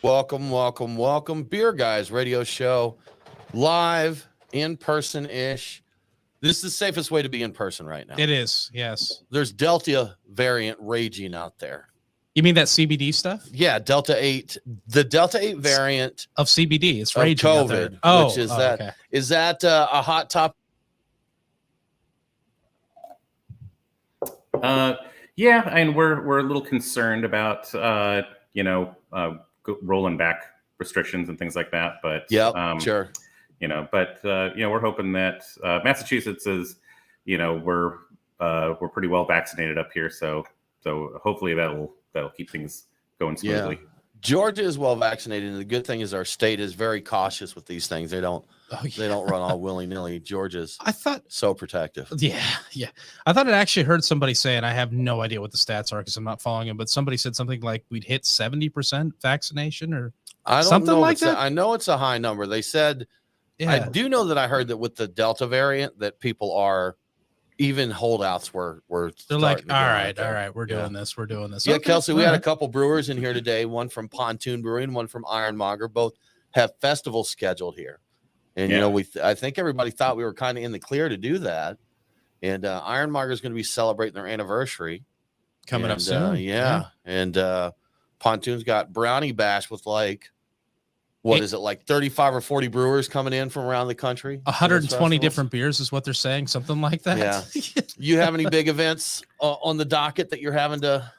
Welcome. Beer Guys radio show, live, in-person-ish. This is the safest way to be in person right now. It is, yes. There's Delta variant raging out there. You mean that CBD stuff? Yeah, Delta 8. The Delta 8 variant of CBD. It's raging COVID, out there. Oh, which is that? Okay. Is that a hot topic? Yeah, and we're a little concerned about rolling back restrictions and things like that. But sure. We're hoping that Massachusetts is, we're pretty well vaccinated up here, so hopefully that'll keep things going smoothly. Yeah. Georgia is well vaccinated, and the good thing is our state is very cautious with these things. They don't run all willy-nilly. Georgia's so protective. Yeah. I thought I actually heard somebody say, and I have no idea what the stats are because I'm not following them, but somebody said something like we'd hit 70% vaccination or something like that. I know it's a high number. They said, I do know that I heard that with the Delta variant that people are, even holdouts were they're like, all right, we're doing this. Yeah, okay. Kelsey, we had a couple brewers in here today, one from Pontoon Brewing, one from Ironmonger. Both have festivals scheduled here. And, I think everybody thought we were kind of in the clear to do that. And Ironmonger is going to be celebrating their anniversary. Coming up soon. And Pontoon's got Brownie Bash with what is it, like 35 or 40 brewers coming in from around the country? 120 different beers is what they're saying, something like that. Yeah. You have any big events on the docket that you're having to?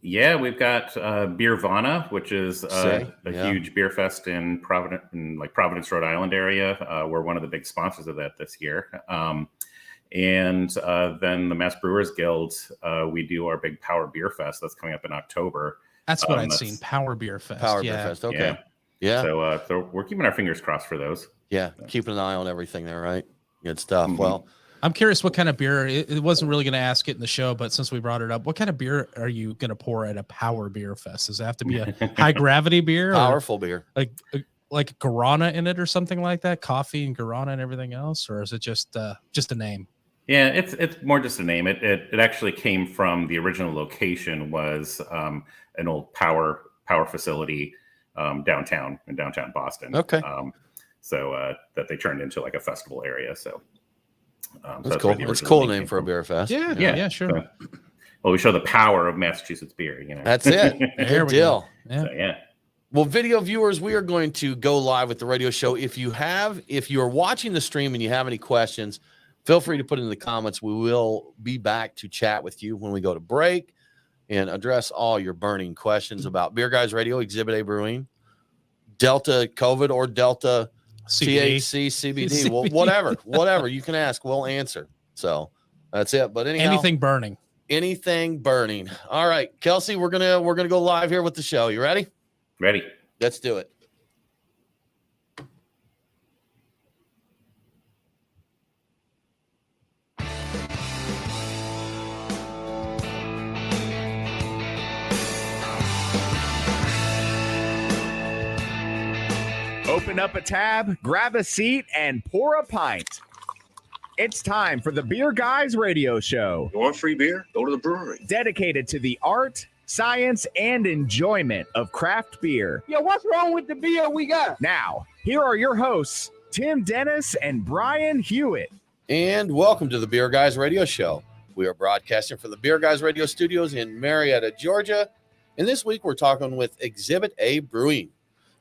Yeah, we've got Beervana, which is a huge beer fest in Providence, Rhode Island area. We're one of the big sponsors of that this year. And then the Mass Brewers Guild, we do our big Power Beer Fest that's coming up in October. That's what I'd seen, Power Beer Fest. Beer Fest, okay. Yeah. So we're keeping our fingers crossed for those. Yeah, keeping an eye on everything there, right? Good stuff. Mm-hmm. Well, I'm curious what kind of beer. It wasn't really going to ask it in the show, but since we brought it up, what kind of beer are you going to pour at a Power Beer Fest? Does it have to be a high gravity beer? Powerful beer. Like guarana in it or something like that? Coffee and guarana and everything else? Or is it just a name? Yeah, it's more just a name. It actually came from the original location was an old power facility downtown in downtown Boston. Okay. So that they turned into like a festival area. So that's cool. It's a cool name for a beer fest. Yeah, sure. So, well, we show the power of Massachusetts beer. That's it. Good deal. Yeah. So, Well, video viewers, we are going to go live with the radio show. If you are watching the stream and you have any questions, feel free to put it in the comments. We will be back to chat with you when we go to break and address all your burning questions about Beer Guys Radio, Exhibit A Brewing, Delta COVID, or Delta THC, CBD. Well, whatever you can ask, we'll answer. So that's it. But anyhow, anything burning. All right, Kelsey, we're gonna go live here with the show. You ready? Ready. Let's do it. Open up a tab, grab a seat, and pour a pint. It's time for the Beer Guys Radio Show. You want free beer? Go to the brewery. Dedicated to the art, science, and enjoyment of craft beer. Yo, what's wrong with the beer we got? Now, here are your hosts, Tim Dennis and Brian Hewitt. And welcome to the Beer Guys Radio Show. We are broadcasting from the Beer Guys Radio Studios in Marietta, Georgia. And this week we're talking with Exhibit A Brewing.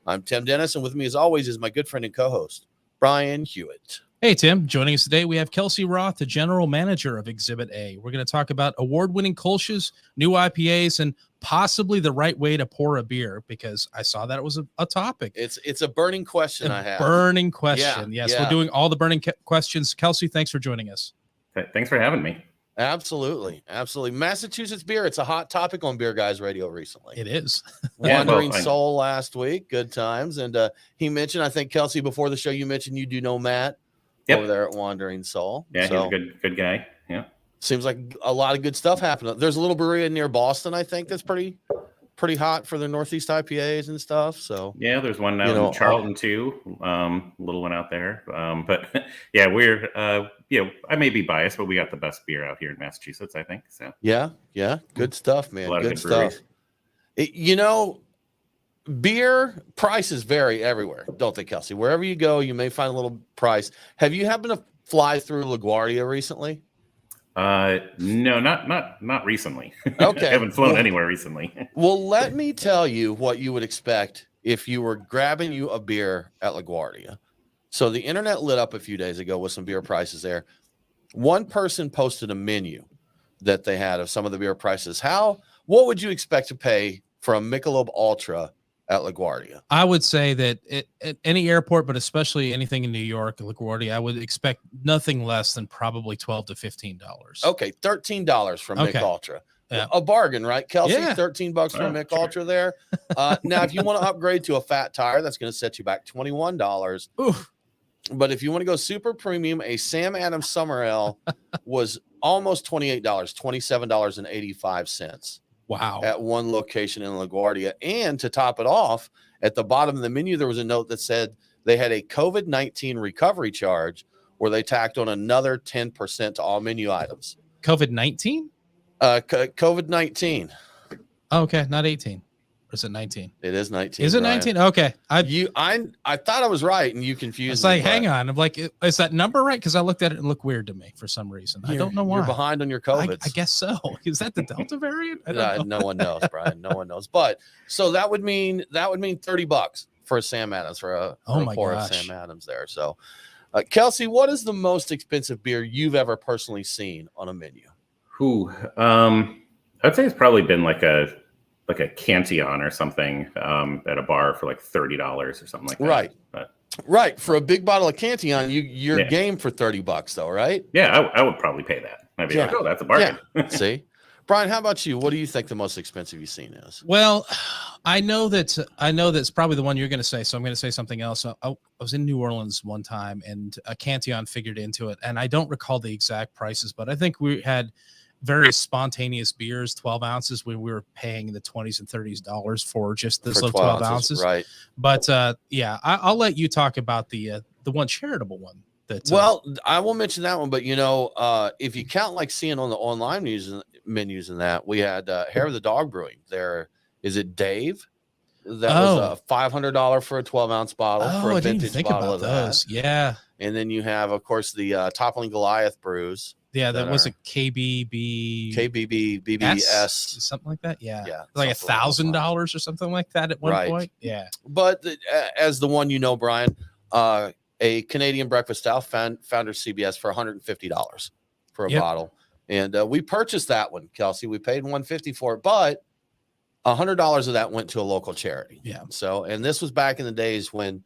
I'm Tim Dennis, and with me as always is my good friend and co-host, Brian Hewitt. Hey, Tim. Joining us today, we have Kelsey Roth, the General Manager of Exhibit A. We're going to talk about award-winning Kölsches, new IPAs, and possibly the right way to pour a beer, because I saw that it was a topic. It's a burning question I have. Burning question. Yes, we're doing all the burning questions. Kelsey, thanks for joining us. Thanks for having me. Absolutely. Massachusetts beer. It's a hot topic on Beer Guys Radio recently. It is. Wandering Soul last week. Good times. And he mentioned, I think, Kelsey, before the show, you mentioned you do know Matt over there at Wandering Soul. Yeah, so, he's a good guy. Yeah. Seems like a lot of good stuff happening. There's a little brewery near Boston, I think, that's pretty hot for the Northeast IPAs and stuff. So yeah, there's one out in Charlton too. Little one out there. But yeah, we're I may be biased, but we got the best beer out here in Massachusetts, I think. So yeah, good stuff, man. A lot good of stuff. beer prices vary everywhere, don't they, Kelsey? Wherever you go, you may find a little price. Have you happened to fly through LaGuardia recently? No, not recently. Okay. I haven't flown anywhere recently. Well, let me tell you what you would expect if you were grabbing you a beer at LaGuardia. So the internet lit up a few days ago with some beer prices there. One person posted a menu that they had of some of the beer prices. What would you expect to pay for a Michelob Ultra at LaGuardia? I would say that at any airport, but especially anything in New York, LaGuardia, I would expect nothing less than probably $12 to $15. Okay, $13 for Mick Ultra. Yeah. A bargain, right, Kelsey? Yeah. $13 for Mick Ultra there. Now, if you want to upgrade to a fat tire, that's going to set you back $21. Oof. But if you want to go super premium, a Sam Adams Summer Ale was almost $28, $27.85. Wow. At one location in LaGuardia. And to top it off, at the bottom of the menu, there was a note that said they had a COVID-19 recovery charge where they tacked on another 10% to all menu items. COVID-19? COVID-19. Oh, okay, not 18. Or is it 19? It is 19. Is it Brian. 19? Okay. I thought I was right, and you confused It's me. like, hang on. I'm like, is that number right? Because I looked at it and it looked weird to me for some reason. I don't know why. You're behind on your COVID. I guess so. Is that the Delta variant? I don't know. No one knows, Brian. No one knows. But so that would mean $30 for a Sam Adams for a pour of Sam Adams there. So, Kelsey, what is the most expensive beer you've ever personally seen on a menu? I'd say it's probably been like a Cantillon or something at a bar for like $30 or something like that. Right. But, right. For a big bottle of Cantillon, you're game for $30 though, right? Yeah, I would probably pay that. I'd be like, oh, that's a bargain. Yeah. See? Brian, how about you? What do you think the most expensive you've seen is? Well, I know that's probably the one you're going to say, so I'm going to say something else. I was in New Orleans one time, and a Cantillon figured into it, and I don't recall the exact prices, but I think we had various spontaneous beers, 12 ounces, when we were paying in the 20s and $30s for just this little 12 ounces. Right. But I'll let you talk about the one charitable one. Well, I will mention that one, but if you count like seeing on the online menus and that, we had Hair of the Dog Brewing. There is it Dave? That was a $500 for a 12-ounce bottle for a vintage bottle of those. Yeah. And then you have, of course, the Toppling Goliath brews. Yeah, that was a KBBS, something like that. Yeah, like $1,000 or something like that at one point. Yeah, but as the one Brian, a Canadian breakfast style Founder CBS for $150 for a bottle, and we purchased that one, Kelsey. We paid $150 for it, but $100 of that went to a local charity. Yeah. So, and this was back in the days when,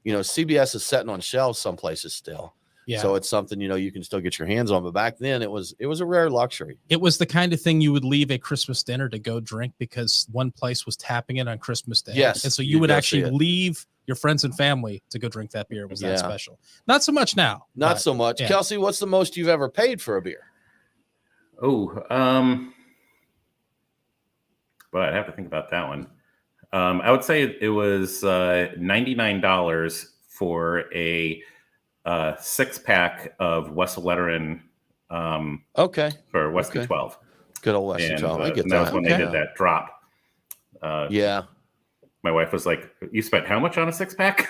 CBS is sitting on shelves some places still. Yeah. So it's something, you can still get your hands on. But back then it was a rare luxury. It was the kind of thing you would leave a Christmas dinner to go drink because one place was tapping it on Christmas Day. Yes. And so you would actually leave your friends and family to go drink that beer. It was that special. Not so much now. Not so much. Yeah. Kelsey, what's the most you've ever paid for a beer? Well, I'd have to think about that one. I would say it was $99 for a 6-pack of Wesleyan. For Whiskey 12. Good old Whiskey 12. I get that. That was when they did that drop. My wife was like, "You spent how much on a 6-pack?"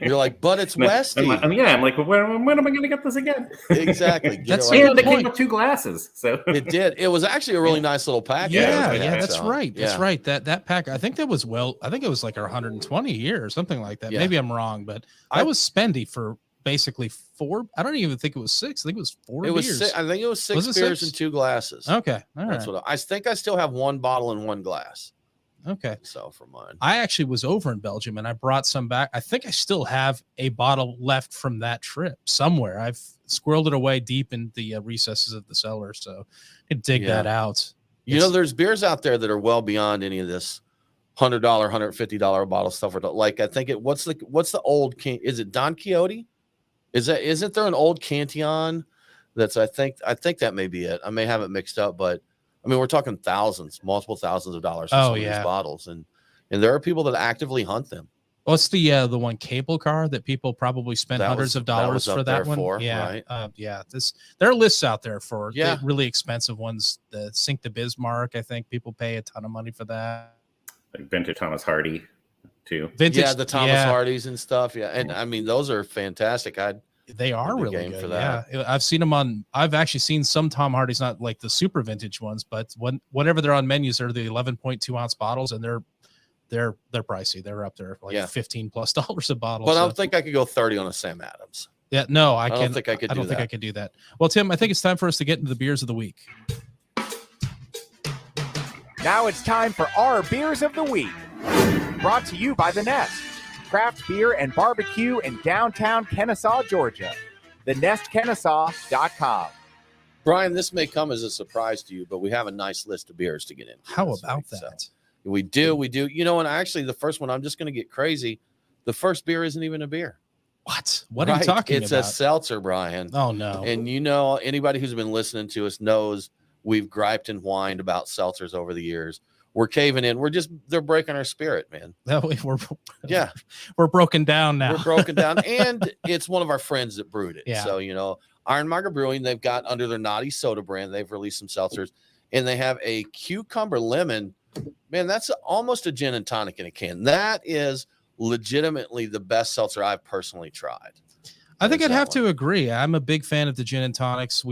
You're like, "But it's Westy." I'm like, well, when am I going to get this again? Exactly. And it came with 2 glasses. So it did. It was actually a really nice little pack. Yeah, that's right. That's right. That pack. I think that was I think it was like 120 a year or something like that. Yeah. Maybe I'm wrong, but I was spendy for basically 4. I don't even think it was 6. I think it was 4 beers. I think it was 6 beers and 2 glasses. Okay. All right. That's what I think. I still have 1 bottle and 1 glass. Okay. So for mine, I actually was over in Belgium and I brought some back. I think I still have a bottle left from that trip somewhere. I've squirreled it away deep in the recesses of the cellar, so I can dig that out. There's beers out there that are well beyond any of this $100, $150 bottle stuff. Like I think what's the old is it Don Quixote? Isn't there an old Cantillon that's I think that may be it. I may have it mixed up, but I mean, we're talking multiple thousands of dollars for some of these bottles. And there are people that actively hunt them. What's the one cable car that people probably spend hundreds of dollars for that one? Right? There are lists out there for the really expensive ones. The Sink to Bismarck, I think people pay a ton of money for that. Like Vintage Thomas Hardy. too. Vintage, Yeah, the Thomas Hardys and stuff. Yeah, and I mean those are fantastic. They are really game good for that. Yeah, I've seen them on. I've actually seen some Tom Hardys, not like the super vintage ones, but whenever they're on menus, they're the 11.2 ounce bottles, and they're pricey. They're up there like $15+ a bottle. But I don't think I could go 30 on a Sam Adams. Yeah, no, I don't think I could. I don't think I could do that. Well, Tim, I think it's time for us to get into the beers of the week. Now it's time for our beers of the week. Brought to you by The Nest, craft beer and barbecue in downtown Kennesaw, Georgia. TheNestKennesaw.com. Brian, this may come as a surprise to you, but we have a nice list of beers to get in. How about that? So we do. You know, and actually the first one, I'm just going to get crazy. The first beer isn't even a beer. What are you talking about? It's a seltzer, Brian. Oh, no. And you know, anybody who's been listening to us knows we've griped and whined about seltzers over the years. We're caving in. They're breaking our spirit, man. That way Yeah. We're broken down now. We're broken down. And it's one of our friends that brewed it. Yeah. So, you know, Ironmonger Brewing, they've got under their Naughty Soda brand, they've released some seltzers, and they have a cucumber lemon. Man, that's almost a gin and tonic in a can. That is legitimately the best seltzer I've personally tried. I think I'd have to agree. I'm a big fan of the gin and tonics. I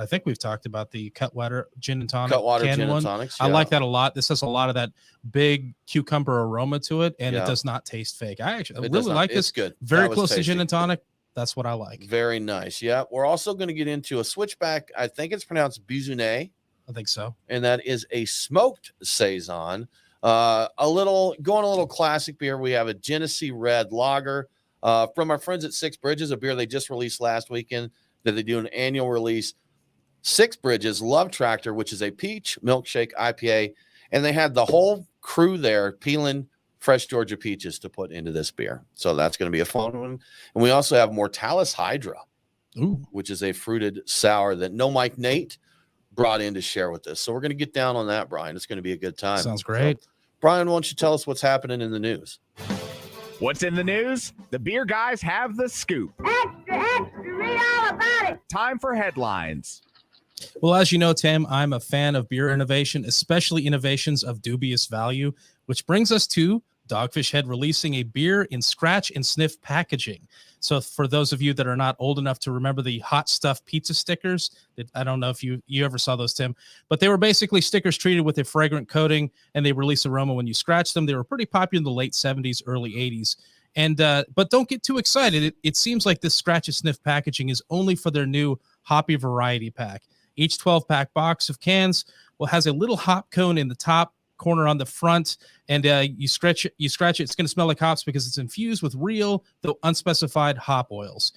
think we've talked about the Cutwater gin and tonic. Cutwater gin and tonics. I like that a lot. This has a lot of that big cucumber aroma to it, and it does not taste fake. I really like this. It's good. Very close to gin and tonic. That's what I like. Very nice. Yeah. We're also going to get into a switchback. I think it's pronounced Bisounet. I think so. And that is a smoked saison. Going a little classic beer. We have a Genesee Red Lager from our friends at Six Bridges, a beer they just released last weekend that they do an annual release. Six Bridges Love Tractor, which is a peach milkshake IPA. And they had the whole crew there peeling fresh Georgia peaches to put into this beer. So that's going to be a fun one. And we also have Mortalis Hydra, which is a fruited sour that No Mike Nate brought in to share with us. So we're going to get down on that, Brian. It's going to be a good time. Sounds great. So, Brian, why don't you tell us what's happening in the news? What's in the news? The beer guys have the scoop. Extra, read all about it. Time for headlines. Well, as you know, Tim, I'm a fan of beer innovation, especially innovations of dubious value, which brings us to Dogfish Head releasing a beer in scratch and sniff packaging. So for those of you that are not old enough to remember the hot stuff pizza stickers, I don't know if you ever saw those, Tim, but they were basically stickers treated with a fragrant coating, and they release aroma when you scratch them. They were pretty popular in the late 70s, early 80s. And but don't get too excited. It seems like this scratch and sniff packaging is only for their new hoppy variety pack. Each 12-pack box of cans has a little hop cone in the top corner on the front, and you scratch it. It's going to smell like hops because it's infused with real, though unspecified, hop oils.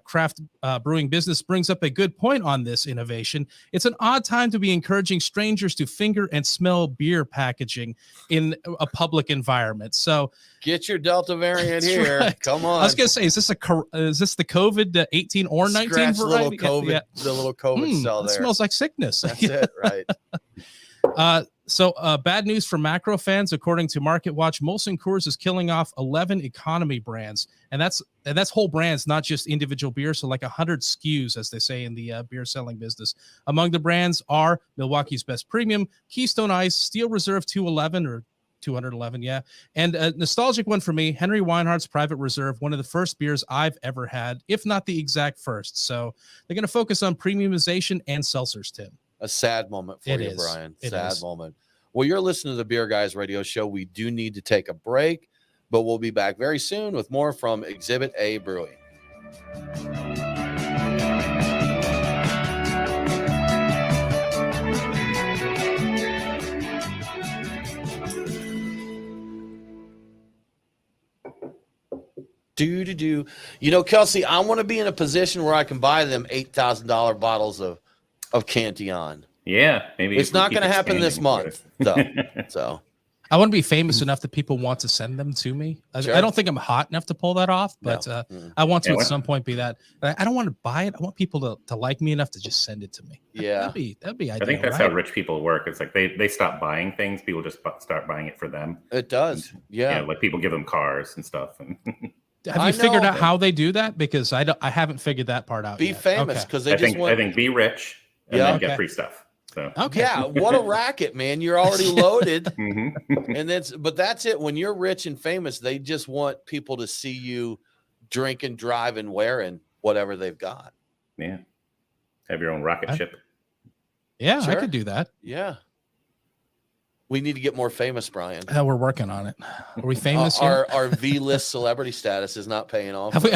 Craft Brewing Business brings up a good point on this innovation. It's an odd time to be encouraging strangers to finger and smell beer packaging in a public environment. So get your Delta variant here. Right. Come on. I was going to say, is this the COVID 18 or 19 Scratch variety? The little COVID cell there. It smells like sickness. That's it, right? So bad news for macro fans. According to Market Watch, Molson Coors is killing off 11 economy brands, and that's whole brands, not just individual beers. So like 100 SKUs, as they say in the beer selling business. Among the brands are Milwaukee's Best Premium, Keystone Ice, Steel Reserve 211 or 211, yeah, and a nostalgic one for me, Henry Weinhardt's Private Reserve, one of the first beers I've ever had, if not the exact first. So they're going to focus on premiumization and seltzers, Tim. A sad moment for you, Brian. Sad moment. Well, you're listening to the Beer Guys Radio Show. We do need to take a break, but we'll be back very soon with more from Exhibit A Brewing. You know, Kelsey, I want to be in a position where I can buy them $8,000 bottles of Cantillon. Yeah, maybe it's not going to happen this month, though. So I want to be famous enough that people want to send them to me. Sure. I don't think I'm hot enough to pull that off, but I want to at some point be that. I don't want to buy it. I want people to like me enough to just send it to me. Yeah, that'd be ideal. I think that's how rich people work. It's like they stop buying things. People just start buying it for them. It does. Yeah, like people give them cars and stuff. Have you figured out how they do that? Because I haven't figured that part out. Be famous because I think be rich and then get free stuff. So Okay. Yeah, what a racket, man. You're already loaded. Mhm. And that's it. When you're rich and famous, they just want people to see you drinking, driving, wearing whatever they've got. Yeah. Have your own rocket ship. Yeah, I Sure. could do that. Yeah. We need to get more famous, Brian. We're working on it. Are we famous yet? Our V-list celebrity status is not paying off. Have we,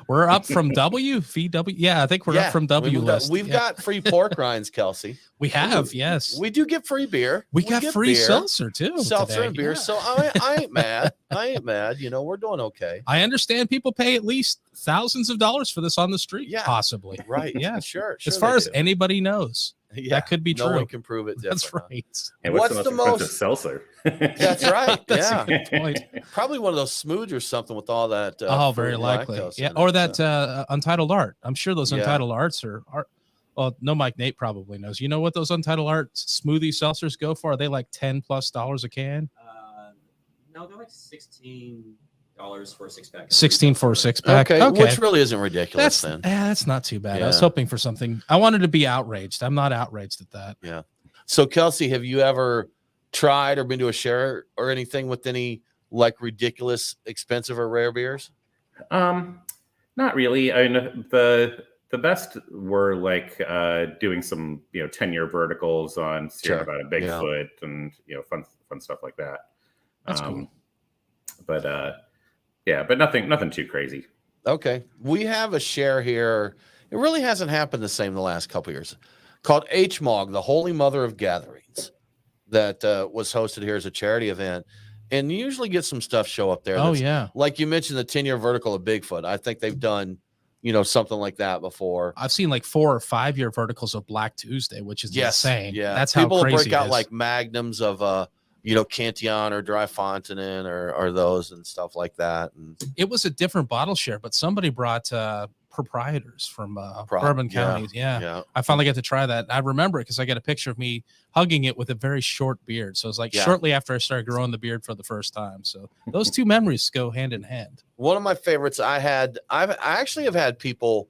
we're up from VW. Yeah, I think we're up from W list. We've got free pork rinds, Kelsey. We have, yes. We do get free beer. We got get free beer, seltzer too. seltzer today. and beer. Yeah. So I ain't mad. I ain't mad. You know, we're doing okay. I understand people pay at least thousands of dollars for this on the street. Yeah. Possibly. Right. Yeah. Sure. As far as anybody knows, that could be no true. one can prove it. That's different, right. And What's the the most most- seltzer? That's right. That's Yeah. a good point. Probably one of those smooths or something with all that. Very fruit and likely. lactose Yeah. in Or it, that so. Untitled Art. I'm sure those Yeah. Untitled Arts are. Well, no, Mike Nate probably knows. You know what those Untitled Arts smoothie seltzers go for? Are they like $10+ a can? No, they're like $16 for a 6-pack. 16 for a 6-pack. Okay, which really isn't ridiculous That's then. that's not too bad. I was Yeah. hoping for something. I wanted to be outraged. I'm not outraged at that. Yeah. So Kelsey, have you ever tried or been to a share or anything with any like ridiculous, expensive or rare beers? Not really. I mean, the best were like doing some 10-year verticals on Sure. about a Bigfoot and fun stuff like that. That's cool. But but nothing too crazy. Okay. We have a share here. It really hasn't happened the same the last couple of years. Called HMOG, the Holy Mother of Gatherings, that was hosted here as a charity event. And you usually get some stuff show up there. Oh, that's- yeah. Like you mentioned, the 10-year vertical of Bigfoot. I think they've done, something like that before. I've seen like 4 or 5 year verticals of Black Tuesday, which is insane. Yeah. That's People how will crazy break it out is. like magnums of, Cantillon or Dry Fontaine or those and stuff like that. And It was a different bottle share, but somebody brought proprietors from Bourbon County. Yeah. I finally got to try that. I remember it because I got a picture of me hugging it with a very short beard. So it's like shortly after I started growing the beard for the first time. So those two memories go hand in hand. One of my favorites I actually have had people.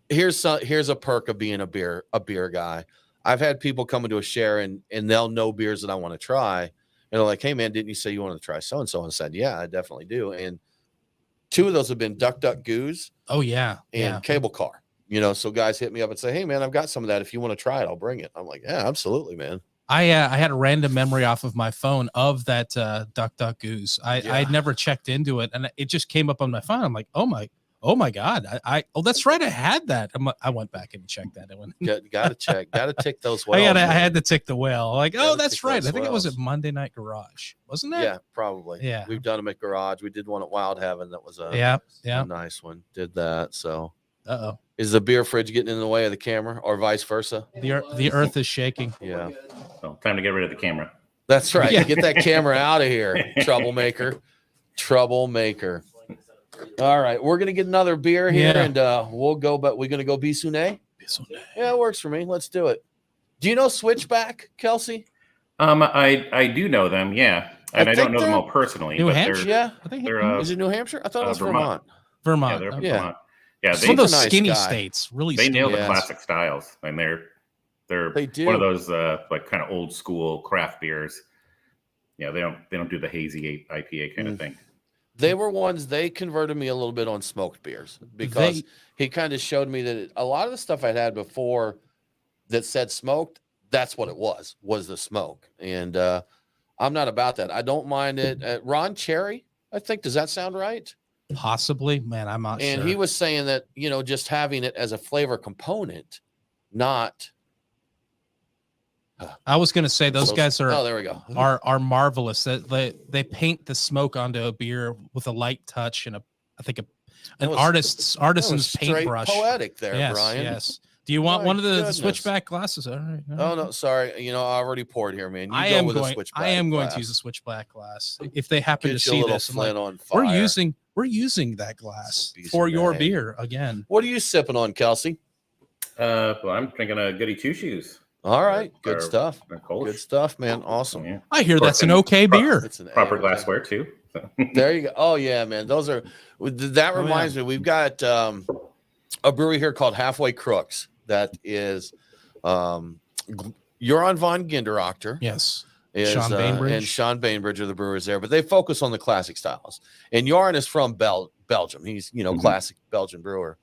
Here's a perk of being a beer guy. I've had people come into a share and they'll know beers that I want to try. And they're like, "Hey man, didn't you say you wanted to try so-and-so?" And I said, "Yeah, I definitely do." And 2 of those have been Duck Duck Goose Oh yeah. and Cable Car. So guys hit me up and say, "Hey man, I've got some of that. If you want to try it, I'll bring it." I'm like, "Yeah, absolutely, man." I had a random memory off of my phone of that Duck Duck Goose. I'd never checked into it, and it just came up on my phone. I'm like, oh my God. That's right. I had that. I went back and checked that. Gotta check. Gotta tick those wells. I man. had to tick the whale. Like, Gotta that's tick right. those I think it was at wells. Monday Night Garage, wasn't that? Yeah, probably. Yeah. We've done them at Garage. We did one at Wild Heaven. That was a Yeah. nice one. Did that. So Uh-oh. is the beer fridge getting in the way of the camera or vice versa? The earth is shaking. Yeah. Well, time to get rid of the camera. That's right. Yeah. Get that camera out of here, troublemaker. All right, we're gonna get another beer here, Yeah. and we'll go. But we're gonna go Bisounet. Yeah, it works for me. Let's do it. Do you know Switchback, Kelsey? I do know them, yeah, and I don't think know them they're- all personally. New but Hampshire? Yeah. I think they're Is it New Hampshire? I thought it was Vermont. Vermont. Yeah, they're from Yeah. Vermont. Yeah, It's they one of those Super nice skinny guy. states. Really they skinny. nail the Yes. classic styles, and they're They do. one of those like kind of old school craft beers. Yeah, they don't do the hazy IPA kind of thing. They were ones they converted me a little bit on smoked beers because he kind of showed me that a lot of the stuff I'd had before that said smoked, that's what it was the smoke. And I'm not about that. I don't mind it. Ron Cherry, I think, does that sound right? Possibly, man. I'm not And sure. he was saying that, just having it as a flavor component, not. I was going to say those guys Oh, there we go. are marvelous. That they paint the smoke onto a beer with a light touch and an was- artisan's That was straight paintbrush. poetic there, Yes, Brian. yes. Do you want My one of the goodness. switchback glasses? All right. Oh no, sorry. I already poured here, man. You I go am with a going. switchback I am going glass. to use a switchback glass if they happen Get to you a see little this. I'm like, Flint on fire. we're using that glass Some for your Bisounet. beer again. What are you sipping on, Kelsey? Well, I'm drinking a Goody Two Shoes. All right, Or- good stuff. or Kölsch. Good stuff, man. Awesome. Yeah. I hear Of course, that's an and okay beer. It's an Proper ale. glassware too. So. There you go. Oh yeah, man. Those are. That reminds me. We've got a brewery here called Halfway Crooks. That is Joran von Ginderochter. Yes. Sean Bainbridge. And Sean Bainbridge are the brewers there, but they focus on the classic styles. And Joran is from Belgium. He's, classic Belgian brewer.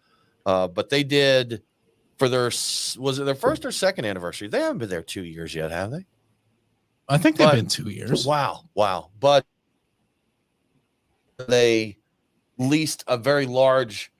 But they did for was it their first or second anniversary? They haven't been there 2 years yet, have they? I think they've been 2 years. Wow. But they leased a very large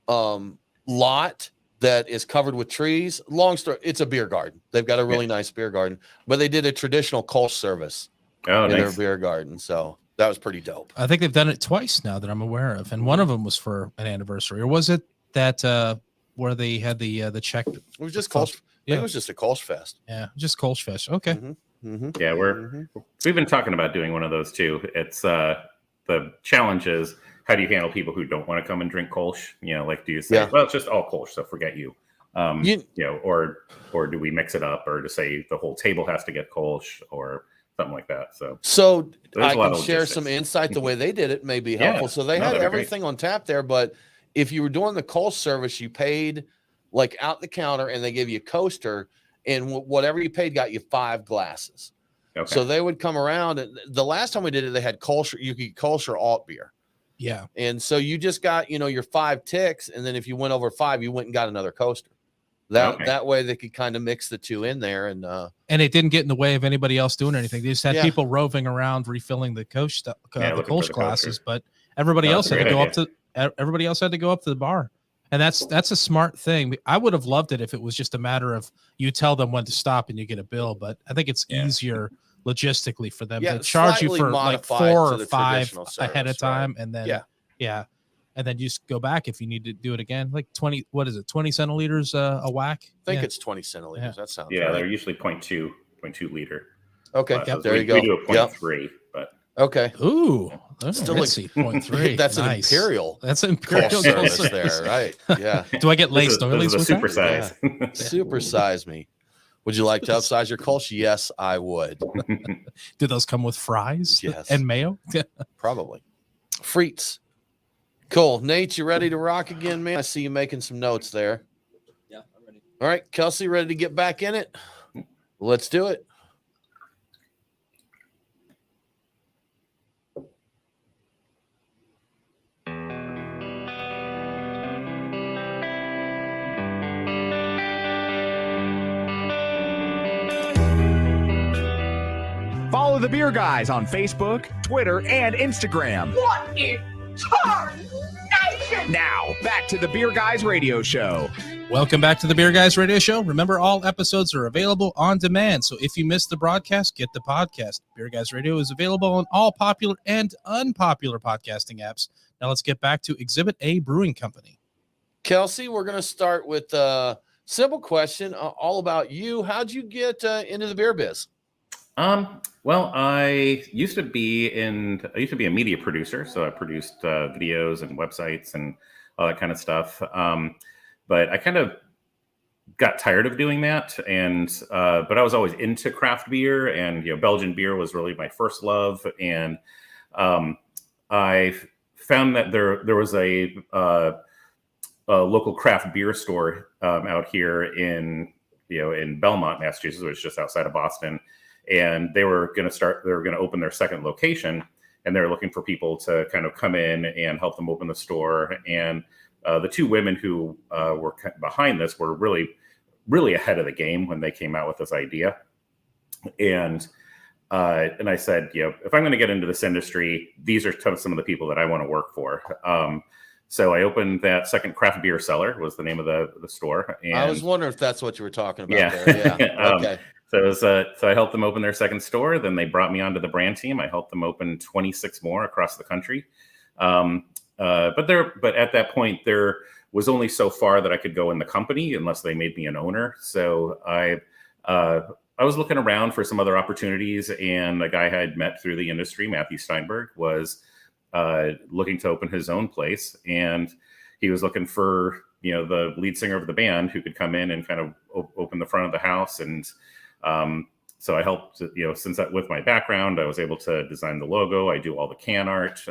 lot that is covered with trees. Long story, it's a beer garden. They've got a really nice beer garden, but they did a traditional Kölsch service in their beer garden. So that was pretty dope. I think they've done it twice now that I'm aware of. And one of them was for an anniversary. Or was it that where they had the Czech? It was just Kölsch. Yeah. It was just a Kölsch fest. Yeah, just Kölsch fest. Okay. Yeah, we've been talking about doing one of those too. It's the challenge is, how do you handle people who don't want to come and drink Kölsch? Like, do you say, well, it's just all Kölsch, so forget you. Or do we mix it up, or to say the whole table has to get Kölsch or something like that? So I can share some insight. The way they did it may be helpful. So they had everything on tap there, but if you were doing the Kölsch service, you paid like out the counter, and they give you a coaster, and whatever you paid got you 5 glasses. Okay. So they would come around, and the last time we did it, they had Kölsch. You could get Kölsch or alt beer. Yeah. And so you just got, your 5 ticks. And then if you went over 5, you went and got another coaster. That way they could kind of mix the two in there. And it didn't get in the way of anybody else doing anything. They just had people roving around refilling the Kölsch, the Kölsch glasses, but everybody else had to go up to the bar. And that's a smart thing. I would have loved it if it was just a matter of you tell them when to stop and you get a bill, but I think it's easier logistically for them to charge you for like 4 or 5 ahead of time, and then and then you just go back if you need to do it again. Like 20 centiliters a whack. I think it's 20 centiliters. That sounds right. They're usually 0.2 liter. Okay, there you go. We do a 0.3, but okay. Ooh, still like 0.3. That's nice. an imperial. That's an imperial service there, right? Yeah. Do I get laced oilies with super size? Super size me. Would you like to upsize your Kölsch? Yes, I would. Do those come with fries? Yes. And mayo? Probably. Frites. Cool. Nate, you ready to rock again, man? I see you making some notes there. Yeah, I'm ready. All right, Kelsey, ready to get back in it? Let's do it. Follow the Beer Guys on Facebook, Twitter, and Instagram. What is tarnation? Now, back to the Beer Guys radio show. Welcome back to the Beer Guys radio show. Remember, all episodes are available on demand. So if you missed the broadcast, get the podcast. Beer Guys radio is available on all popular and unpopular podcasting apps. Now let's get back to Exhibit A Brewing Company. Kelsey, we're going to start with a simple question all about you. How'd you get into the beer biz? Well, I used to be a media producer, so I produced videos and websites and all that kind of stuff. But I kind of got tired of doing that, and but I was always into craft beer, and Belgian beer was really my first love. And I found that there was a local craft beer store out here in Belmont, Massachusetts, which is just outside of Boston. And they were going to open their second location, and they were looking for people to kind of come in and help them open the store. And the 2 women who were behind this were really, really ahead of the game when they came out with this idea. And I said, if I'm going to get into this industry, these are some of the people that I want to work for. So I opened that second craft beer cellar, was the name of the store. And I was wondering if that's what you were talking about there. Yeah. Okay. So I helped them open their second store. Then they brought me onto the brand team. I helped them open 26 more across the country. But at that point, there was only so far that I could go in the company unless they made me an owner. So I was looking around for some other opportunities, and a guy I had met through the industry, Matthew Steinberg, was looking to open his own place, and he was looking for the lead singer of the band who could come in and kind of open the front of the house. And so I helped, since with my background, I was able to design the logo. I do all the can art.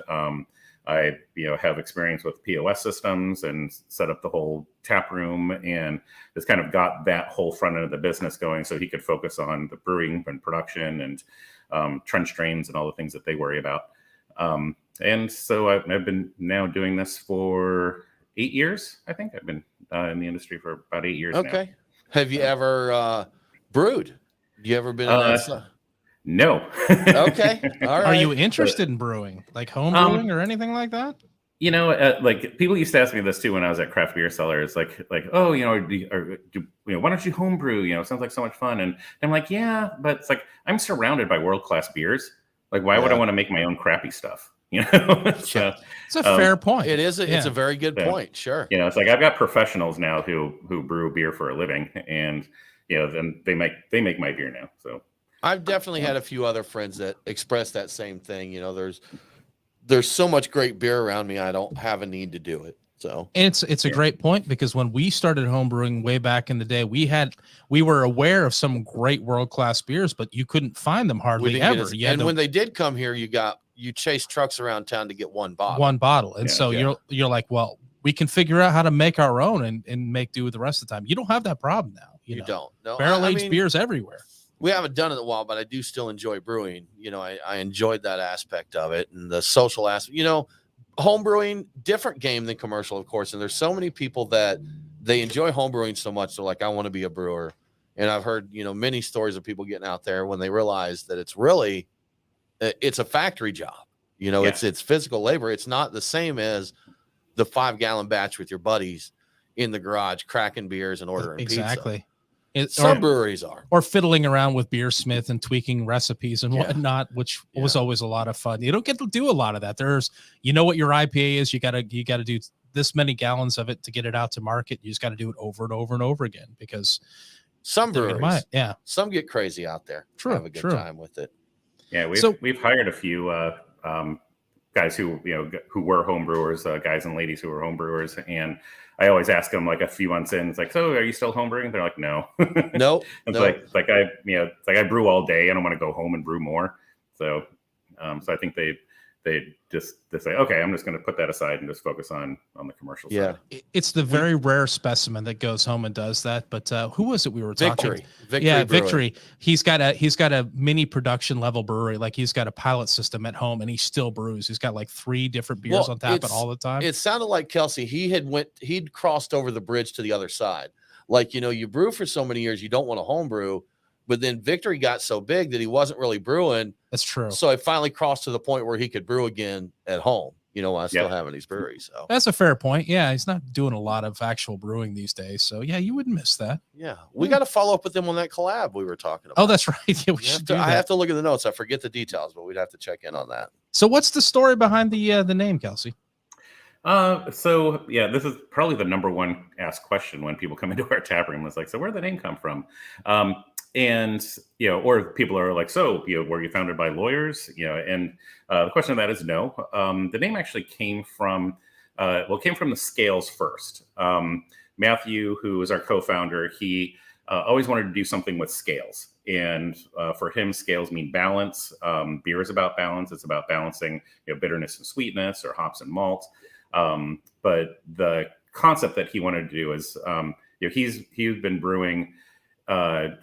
I have experience with POS systems and set up the whole tap room, and just kind of got that whole front end of the business going so he could focus on the brewing and production and trench drains and all the things that they worry about. And so I've been now doing this for 8 years. I think I've been in the industry for about 8 years now. Okay. Have you ever brewed? You ever been in that stuff? No. Okay. All right. Are you interested in brewing, like home brewing or anything like that? Like people used to ask me this too when I was at craft beer cellars, like, oh, why don't you home brew? It sounds like so much fun. And I'm like, yeah, but it's like, I'm surrounded by world-class beers. Like, why would I want to make my own crappy stuff? So, it's a fair point. It is. It's a very good point. Sure. It's like, I've got professionals now who brew beer for a living, and then they make my beer now. So I've definitely had a few other friends that express that same thing. There's so much great beer around me, I don't have a need to do it. So it's a great point, because when we started homebrewing way back in the day, we were aware of some great world-class beers, but you couldn't find them hardly ever. And when they did come here, you chased trucks around town to get one bottle. And so you're like, well, we can figure out how to make our own and make do with the rest of the time. You don't have that problem now. You don't. No, barrel-aged beers everywhere. We haven't done it in a while, but I do still enjoy brewing. I enjoyed that aspect of it, and the social aspect. Home brewing, different game than commercial, of course. And there's so many people that they enjoy home brewing so much. They're like, I want to be a brewer. And I've heard, many stories of people getting out there when they realize that it's a factory job. It's physical labor. It's not the same as the 5-gallon batch with your buddies in the garage, cracking beers and ordering pizza. Some breweries are. Or fiddling around with Beersmith and tweaking recipes and whatnot, which was always a lot of fun. You don't get to do a lot of that. There's, what your IPA is. You gotta do this many gallons of it to get it out to market. You just got to do it over and over and over again, because some breweries, some get crazy out there. Have a good time with it. Yeah, we've hired a few guys who were home brewers, guys and ladies who were home brewers, and I always ask them like a few months in, it's like, so are you still home brewing? They're like, no. Nope. It's like I brew all day. I don't want to go home and brew more. So I think they say, okay, I'm just going to put that aside and just focus on the commercial side. It's the very rare specimen that goes home and does that. But who was it we were talking? Victory. He's got a mini production level brewery. Like, he's got a pilot system at home, and he still brews. He's got like 3 different beers on tap all the time. It sounded like Kelsey. He'd crossed over the bridge to the other side. Like, you brew for so many years, you don't want to home brew. But then Victory got so big that he wasn't really brewing. That's true. So it finally crossed to the point where he could brew again at home, while still having these breweries. So that's a fair point. Yeah, he's not doing a lot of actual brewing these days. So yeah, you wouldn't miss that. Yeah. We got to follow up with them on that collab we were talking about. Oh, that's right. Yeah, I have to look at the notes. I forget the details, but we'd have to check in on that. So what's the story behind the name, Kelsey? This is probably the number one asked question when people come into our tap room. It's like, so where'd the name come from? And, or people are like, so, were you founded by lawyers? And the question of that is no. The name actually came from the scales first. Matthew, who is our co-founder, he always wanted to do something with scales. And for him, scales mean balance. Beer is about balance. It's about balancing, bitterness and sweetness, or hops and malt. But the concept that he wanted to do is, he's been brewing I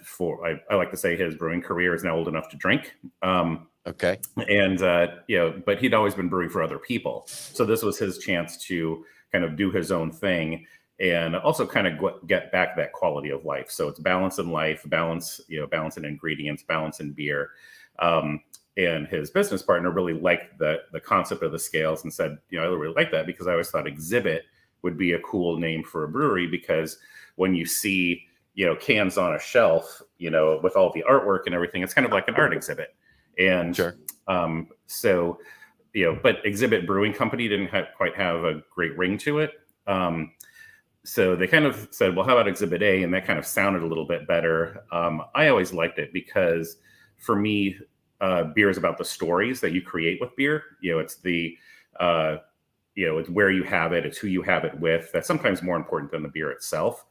like to say his brewing career is now old enough to drink. Okay. And, but he'd always been brewing for other people. So this was his chance to kind of do his own thing and also kind of get back that quality of life. So it's balance in life, balance in ingredients, balance in beer. And his business partner really liked the concept of the scales and said, I really like that, because I always thought Exhibit would be a cool name for a brewery, because when you see cans on a shelf, with all the artwork and everything, it's kind of like an art exhibit. And sure. So, but Exhibit Brewing Company didn't quite have a great ring to it. So they kind of said, well, how about Exhibit A? And that kind of sounded a little bit better. I always liked it because for me, beer is about the stories that you create with beer. It's it's where you have it. It's who you have it with. That's sometimes more important than the beer itself.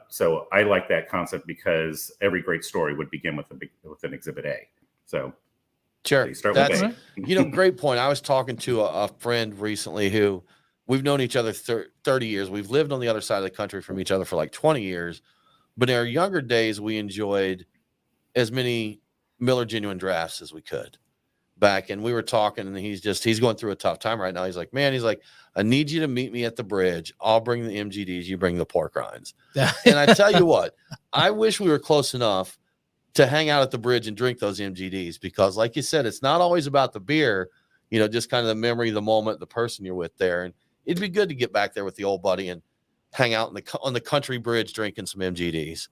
So I like that concept because every great story would begin with an Exhibit A. So Sure. You start That's, with A. great point. I was talking to a friend recently who we've known each other 30 years. We've lived on the other side of the country from each other for like 20 years. But in our younger days, we enjoyed as many Miller Genuine drafts as we could back. And we were talking, and he's going through a tough time right now. He's like, man, I need you to meet me at the bridge. I'll bring the MGDs. You bring the pork rinds. And I tell you what, I wish we were close enough to hang out at the bridge and drink those MGDs, because like you said, it's not always about the beer, just kind of the memory, the moment, the person you're with there. And it'd be good to get back there with the old buddy and hang out on the country bridge drinking some MGDs.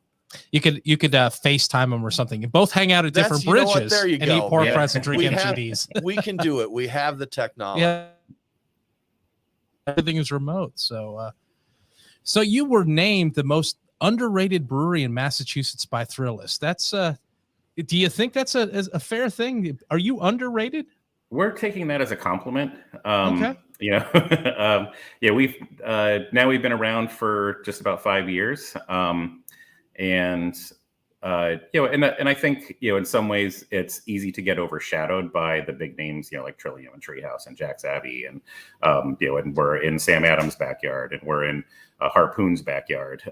You could FaceTime them or something and both hang out at different bridges there you and go. eat pork rinds and drink MGDs. We can do it. We have the technology. Yeah. Everything is remote. So you were named the most underrated brewery in Massachusetts by Thrillist. That's do you think that's a fair thing? Are you underrated? We're taking that as a compliment. Okay. We've been around for just about 5 years. And I think, in some ways it's easy to get overshadowed by the big names, like Trillium and Treehouse and Jack's Abbey. And, and we're in Sam Adams' backyard, and we're in Harpoon's backyard.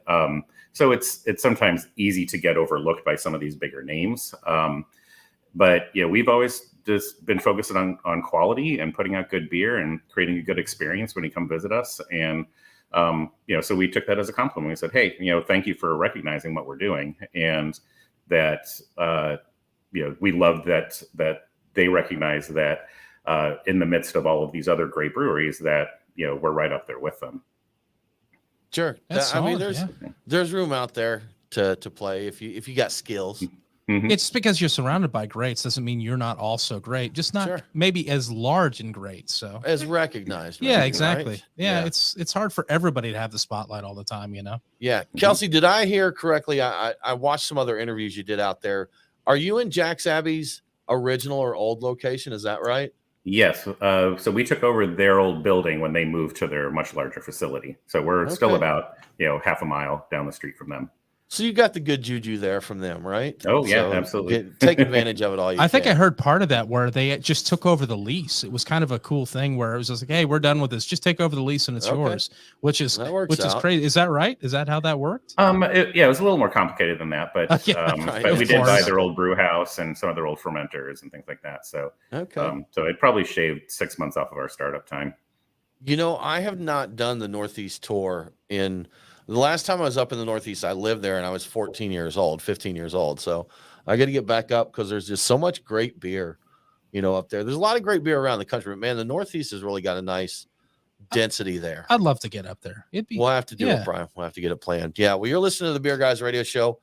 So it's sometimes easy to get overlooked by some of these bigger names. But we've always just been focused on quality and putting out good beer and creating a good experience when you come visit us. And, so we took that as a compliment. We said, hey, thank you for recognizing what we're doing. And that, we love that they recognize that in the midst of all of these other great breweries that, we're right up there with them. Sure. There's room out there to play if you got skills. Mm-hmm. It's because you're surrounded by greats doesn't mean you're not also great, just not maybe as large and great. So as recognized. Yeah, exactly. Right? Yeah, it's hard for everybody to have the spotlight all the time, Yeah. Kelsey, did I hear correctly? I watched some other interviews you did out there. Are you in Jack's Abbey's original or old location? Is that right? Yes. So we took over their old building when they moved to their much larger facility. So we're still about, half a mile down the street from them. So you got the good juju there from them, right? Oh, yeah, absolutely. Take advantage of it all you I think can. I heard part of that where they just took over the lease. It was kind of a cool thing where it was just like, hey, we're done with this. Just take over the lease and it's yours, which is crazy. Is that right? Is that how that worked? It was a little more complicated than that, but but we did buy their old brew house and some of their old fermenters and things like that. So so it probably shaved 6 months off of our startup time. I have not done the Northeast tour the last time I was up in the Northeast, I lived there and I was 15 years old. So I got to get back up because there's just so much great beer, up there. There's a lot of great beer around the country, but man, the Northeast has really got a nice density there. I'd love to get up there. We'll have to do it, Brian. We'll have to get it planned. Yeah. Well, you're listening to the Beer Guys Radio Show.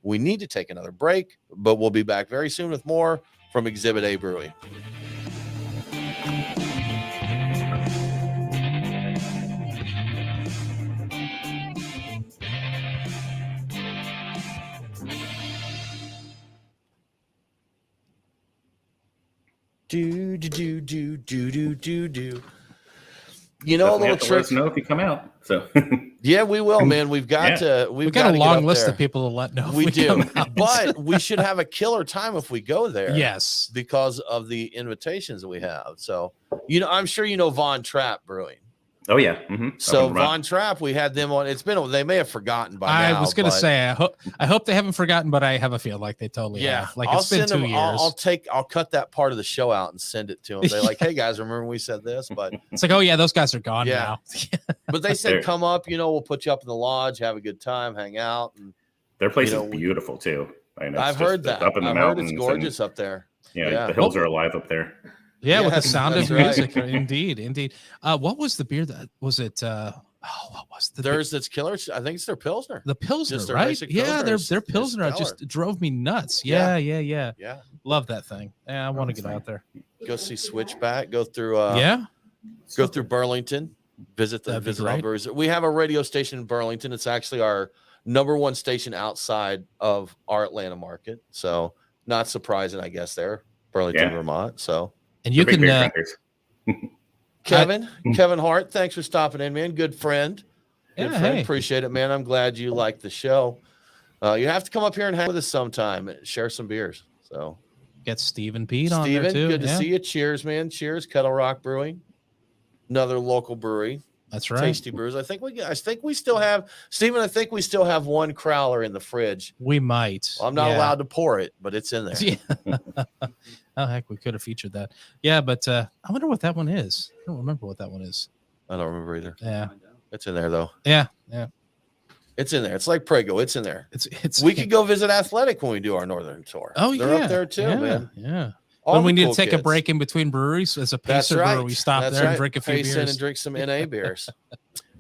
We need to take another break, but we'll be back very soon with more from Exhibit A Brewing. Do. A little trick. Let us know if you come out. So yeah, we will, man. We've got we've got a long list of people to let know. We do, but we should have a killer time if we go there. Yes, because of the invitations that we have. So I'm sure Von Trapp Brewing. Oh yeah. Mm-hmm. So Von Trapp, we had them on. They may have forgotten by now. I was going to say, I hope they haven't forgotten, but I have a feel like they totally have. Like it's been 2 years. I'll cut that part of the show out and send it to them. They're like, hey guys, remember we said this? But it's like, oh yeah, those guys are gone now. But they said, come up, we'll put you up in the lodge, have a good time, hang out. And their place is beautiful too. I've heard that. Up in the mountains. It's gorgeous up there. Yeah, the hills are alive up there. Yeah, with the sound of music. Indeed. What was the beer that was it? What was the theirs that's killer? I think it's their Pilsner. The Pilsner, right? Yeah, their Pilsner just drove me nuts. Yeah. Love that thing. Yeah, I want to get out there. Go see Switchback. Go through go through Burlington. Visit all breweries. We have a radio station in Burlington. It's actually our #1 station outside of our Atlanta market. So not surprising, I guess, there, Burlington, Vermont. So. And you can, Kevin Hart, thanks for stopping in, man. Good friend. Hey. Appreciate it, man. I'm glad you like the show. You have to come up here and hang with us sometime and share some beers. So Get Steve and Pete on there Steven, too. good to see you. Cheers, man. Cheers, Kettle Rock Brewing, another local brewery. That's right. Tasty brews. I think we still have Steven. I think we still have one crowler in the fridge. We might. Well, I'm not allowed to pour it, but it's in there. Yeah. Oh heck, we could have featured that. Yeah, but I wonder what that one is. I don't remember what that one is. I don't remember either. Yeah, it's in there though. Yeah. It's in there. It's like Prego. It's in there. It's. We could go visit Athletic when we do our northern tour. Oh, they're up there too, man. Yeah. All when we the need cool to take kids. a break in between breweries as a That's pacer right. brewer, we stop That's there right. and drink a few Pace in beers. and drink some NA beers.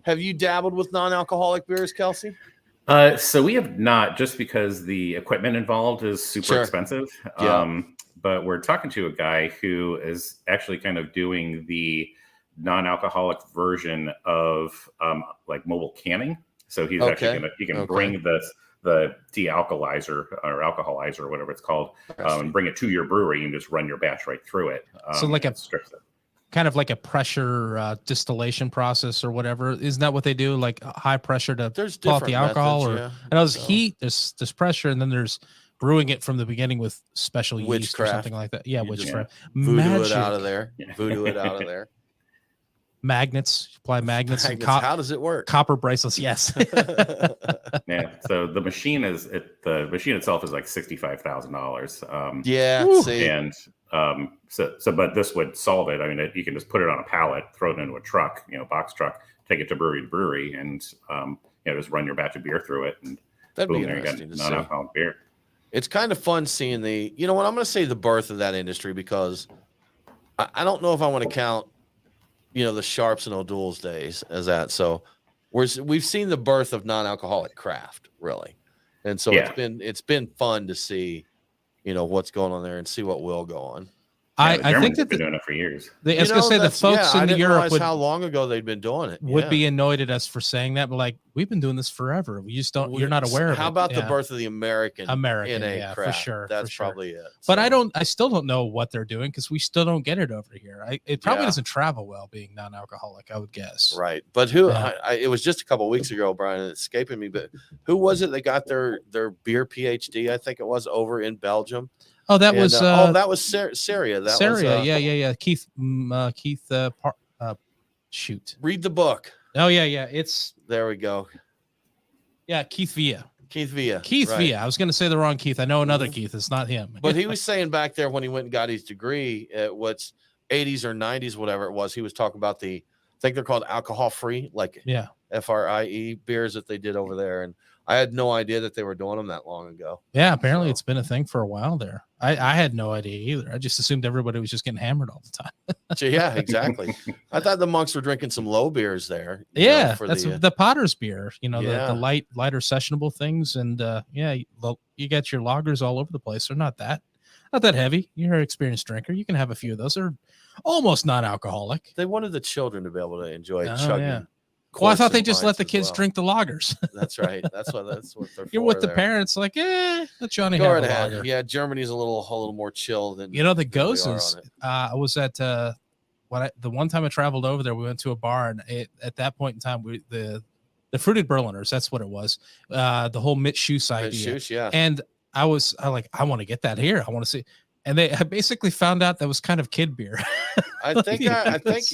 Have you dabbled with non-alcoholic beers, Kelsey? So we have not, just because the equipment involved is super expensive. Yeah. But we're talking to a guy who is actually kind of doing the non-alcoholic version of like mobile canning. So he's actually he can bring the de-alkalizer or alcoholizer or whatever it's called, and bring it to your brewery and just run your batch right through it. So like a strips it. Kind of like a pressure distillation process or whatever. Isn't that what they do? Like high pressure to pull out the alcohol, methods, or there's heat, there's pressure, and then there's brewing it from the beginning with special yeast or something like that. Yeah, witchcraft. Voodoo it out of there. Voodoo it out of there. Magnets, apply magnets. And how does it work? Copper bracelets. Yes. Yeah. So the machine itself is like $65,000. Yeah. But this would solve it. I mean, you can just put it on a pallet, throw it into a truck, box truck, take it to brewery, and just run your batch of beer through it, and that'd be boom, interesting to see. Non-alcoholic beer. It's kind of fun seeing I'm going to say the birth of that industry, because I don't know if I want to count, the Sharps and O'Doul's days as that. So we've seen the birth of non-alcoholic craft, really. And so it's been fun to see, what's going on there and see what will go on. I think that been doing it for years. I was going to say the folks in Europe how long ago they'd been doing it would be annoyed at us for saying that, but like, we've been doing this forever. We just don't. You're not aware of it. How about the birth of the American NA craft? For sure. That's probably it. But I still don't know what they're doing, because we still don't get it over here. It probably doesn't travel well being non-alcoholic, I would guess. Right. But who? It was just a couple of weeks ago, Brian. It's escaping me. But who was it that got their beer PhD? I think it was over in Belgium. Oh, that was Syria. Yeah. Keith. Shoot. Read the book. Oh yeah. It's there. We go. Yeah, Keith Villa. Keith Villa. I was going to say the wrong Keith. I know another Keith. It's not him. But he was saying back there when he went and got his degree at what's 80s or 90s, whatever it was. He was talking about I think they're called alcohol free, like FRIE beers that they did over there, and I had no idea that they were doing them that long ago. Yeah, apparently it's been a thing for a while there. I had no idea either. I just assumed everybody was just getting hammered all the time. Yeah, exactly. I thought the monks were drinking some low beers there. Yeah, that's the Potter's beer. The lighter sessionable things, and you get your lagers all over the place. They're not that heavy. You're an experienced drinker. You can have a few of those. They're almost non-alcoholic. They wanted the children to be able to enjoy chugging. Yeah. Well, I thought they just let the kids drink the lagers. That's right. That's what they're You're with the parents, like, let Johnny have a lager. Yeah, Germany's a little more chill than the Gosens. I was at the one time I traveled over there, we went to a bar, and at that point in time, the fruited Berliners, that's what it was. The whole Mitschus idea. Mitschus, yeah. And I want to get that here. I want to see. And I basically found out that was kind of kid beer. I think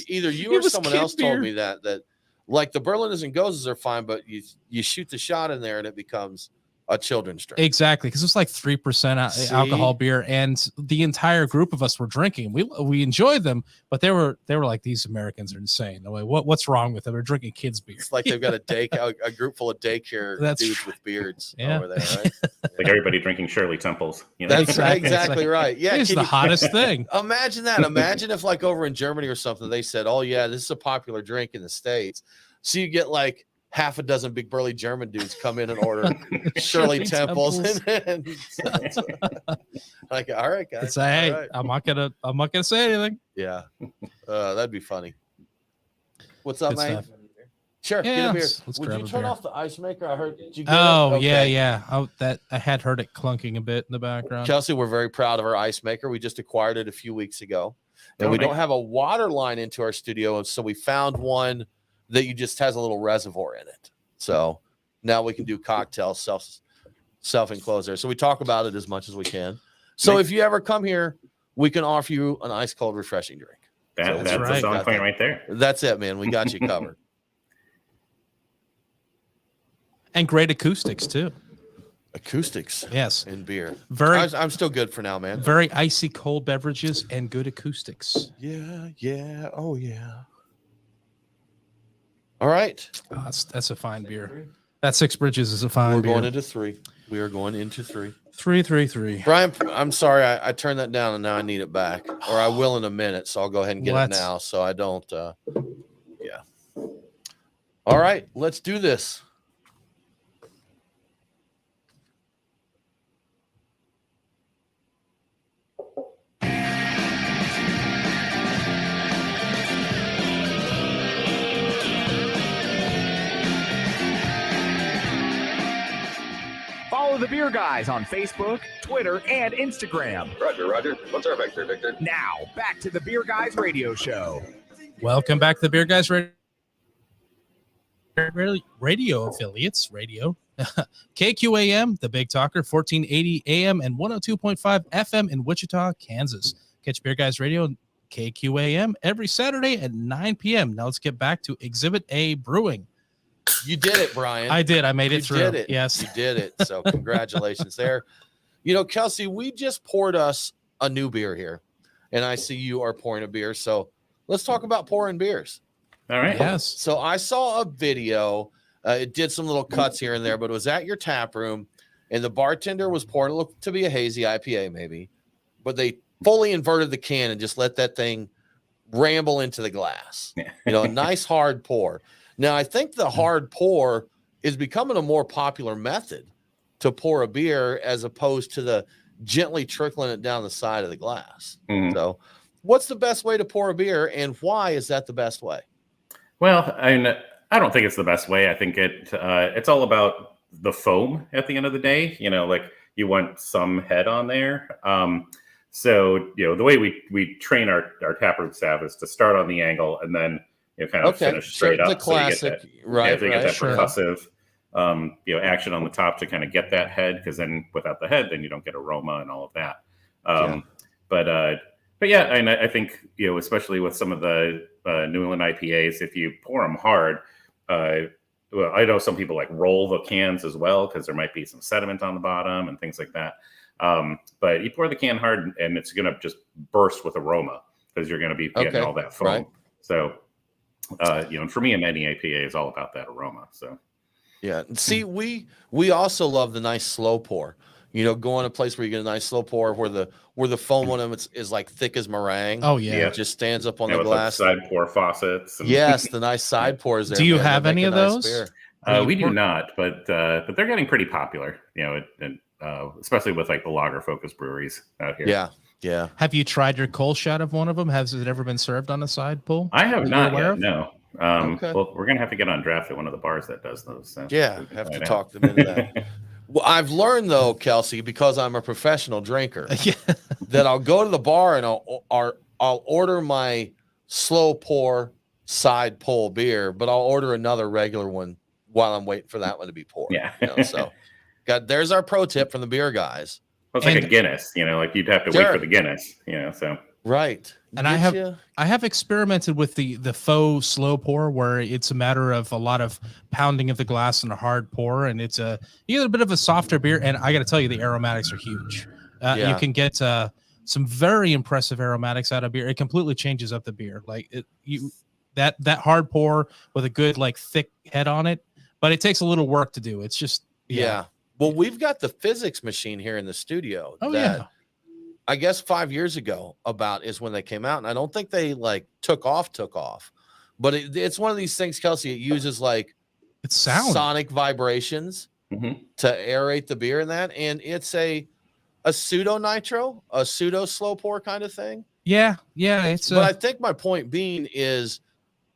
either you or someone else told me that like the Berliners and Gozes are fine, but you shoot the shot in there and it becomes a children's drink. Exactly, because it's like 3% alcohol beer, and the entire group of us were drinking. We enjoyed them, but they were like, these Americans are insane. Like, what's wrong with them? They're drinking kids beer. It's like they've got a group full of daycare dudes with beards over there, right? Like everybody drinking Shirley Temples. That's exactly right. Yeah, it's the hottest thing. Imagine that. Imagine if, like, over in Germany or something, they said, "Oh yeah, this is a popular drink in the States." So you get like half a dozen big burly German dudes come in and order Shirley Temples. And like, all right, guys. Hey, right. I'm not gonna say anything. Yeah, that'd be funny. What's up, man? Sure, yeah, get a beer. Let's Would you turn off the ice maker? I heard. Did you get it? Okay. Yeah. I had heard it clunking a bit in the background. Kelsey, we're very proud of our ice maker. We just acquired it a few weeks ago, and we don't have a water line into our studio, so we found one that just has a little reservoir in it. So now we can do cocktails self-enclosed there. So we talk about it as much as we can. So Nice. if you ever come here, we can offer you an ice cold refreshing drink. So That's right. a selling point right there. That's it, man. We got you covered. And great acoustics too. Acoustics. Yes. In beer. Very I'm still good for now, man. very icy cold beverages and good acoustics. Yeah. Oh, yeah. All right. Oh, that's a fine beer. That Six Bridges is a fine We're beer. going into 3. We are going into 3. 333. Brian, I'm sorry. I turned that down and now I need it back. Or I will in a minute. So I'll go ahead and get it now. So I don't. Yeah. All right. Let's do this. Follow the Beer Guys on Facebook, Twitter, and Instagram. Roger. What's our vector, Victor? Now, back to the Beer Guys radio show. Welcome back to the Beer Guys radio affiliates. KQAM, the Big Talker, 1480 AM and 102.5 FM in Wichita, Kansas. Catch Beer Guys Radio, KQAM, every Saturday at 9 p.m. Now let's get back to Exhibit A Brewing. You did it, Brian. I did. I made it through. You did it. Yes. You did it. So congratulations there. Kelsey, we just poured us a new beer here, and I see you are pouring a beer. So let's talk about pouring beers. All right. Yes. So I saw a video. It did some little cuts here and there, but it was at your tap room, and the bartender was pouring. It looked to be a hazy IPA, maybe, but they fully inverted the can and just let that thing ramble into the glass. A nice hard pour. Now, I think the hard pour is becoming a more popular method to pour a beer as opposed to the gently trickling it down the side of the glass. Mhm. So what's the best way to pour a beer, and why is that the best way? Well, I don't think it's the best way. I think it's all about the foam at the end of the day. Like you want some head on there. So the way we train our taproom staff is to start on the angle and then kind of finish straight up. The classic, so right? So you get that sure. percussive, action on the top to kind of get that head, because then without the head, then you don't get aroma and all of that. But yeah, and I think especially with some of the New England IPAs, if you pour them hard, well, I know some people like roll the cans as well because there might be some sediment on the bottom and things like that. But you pour the can hard, and it's going to just burst with aroma because you're going to be getting all that foam. Right. So, and for me, in any IPA is all about that aroma. So, yeah. See, we also love the nice slow pour. Go in a place where you get a nice slow pour where the foam on them is like thick as meringue. Oh yeah. It just stands up on the with glass. the side pour faucets. And Yes, the nice side pours there. Do you man. have They any make of a nice those? beer. We do not, but they're getting pretty popular. Especially with like the lager focused breweries out here. Yeah. Have you tried your Kölsch out of one of them? Has it ever been served on the side pull? I have That not you're aware yet. of? No. Okay. Well, we're gonna have to get on draft at one of the bars that does those. So Yeah, have to talk them into that. Well, I've learned though, Kelsey, because I'm a professional drinker, Yeah. that I'll go to the bar and I'll order my slow pour side pull beer, but I'll order another regular one while I'm waiting for that one to be poured. Yeah. So there's our pro tip from the beer guys. Well, it's like And- a Guinness, like you'd have to wait for the Guinness, so. Right. And I have experimented with the faux slow pour, where it's a matter of a lot of pounding of the glass and a hard pour, and you get a bit of a softer beer. And I got to tell you, the aromatics are huge. You can get some very impressive aromatics out of beer. It completely changes up the beer. Like that hard pour with a good like thick head on it, but it takes a little work to do. It's just yeah. Well, we've got the physics machine here in the studio. Oh that yeah. I guess 5 years ago is when they came out, and I don't think they like took off, but it's one of these things, Kelsey. It uses like It's sound. sonic vibrations Mhm. to aerate the beer in that, and it's a pseudo nitro, a pseudo slow pour kind of thing. Yeah. It's But I think my point being is,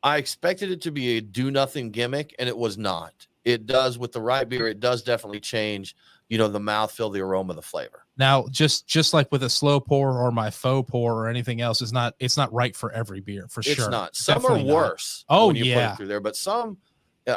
I expected it to be a do nothing gimmick, and it was not. It does with the right beer. It does definitely change, the mouthfeel, the aroma, the flavor. now just like with a slow pour or my faux pour or anything else, it's not right for every beer for It's sure. not. Some Definitely are not. worse. Oh, when you put yeah. it through there, but some.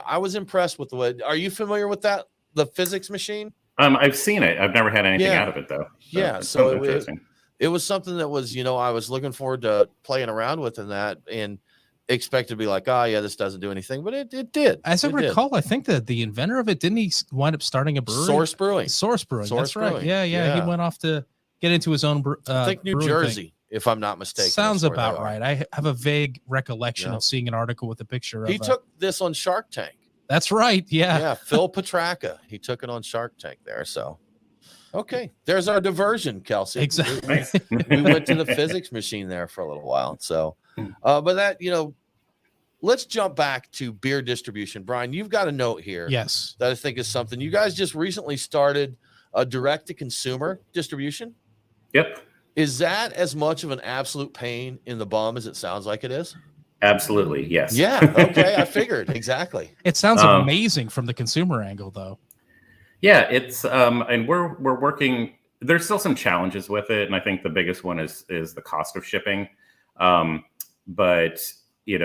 I was impressed with the way. Are you familiar with that? The physics machine? I've seen it. I've never had anything Yeah. out of it though. Yeah, it so sounds interesting. it was something that was, I was looking forward to playing around with in that, and expect to be like, oh yeah, this doesn't do anything, but it did. As I It did. recall, I think that the inventor of it, didn't he wind up starting a brewery? Source Brewing. Source Brewing. Source That's right. Brewing. Yeah. He Yeah. went off to get into his own. I think New brewing Jersey, thing. if I'm not mistaken. Sounds that's where about they are. right. I have a vague recollection Yeah. of seeing an article with a picture of. He took this on Shark Tank. That's right. Yeah. Yeah, Phil Petraka. He took it on Shark Tank there. So, okay, there's our diversion, Kelsey. Exactly. We went to the physics machine there for a little while. So, but that, let's jump back to beer distribution. Brian, you've got a note here. Yes. That I think is something you guys just recently started a direct to consumer distribution. Yep. Is that as much of an absolute pain in the bum as it sounds like it is? Absolutely. Yes. Yeah. Okay. I figured exactly. It sounds amazing from the consumer angle, though. Yeah, it's and we're working. There's still some challenges with it, and I think the biggest one is the cost of shipping. But it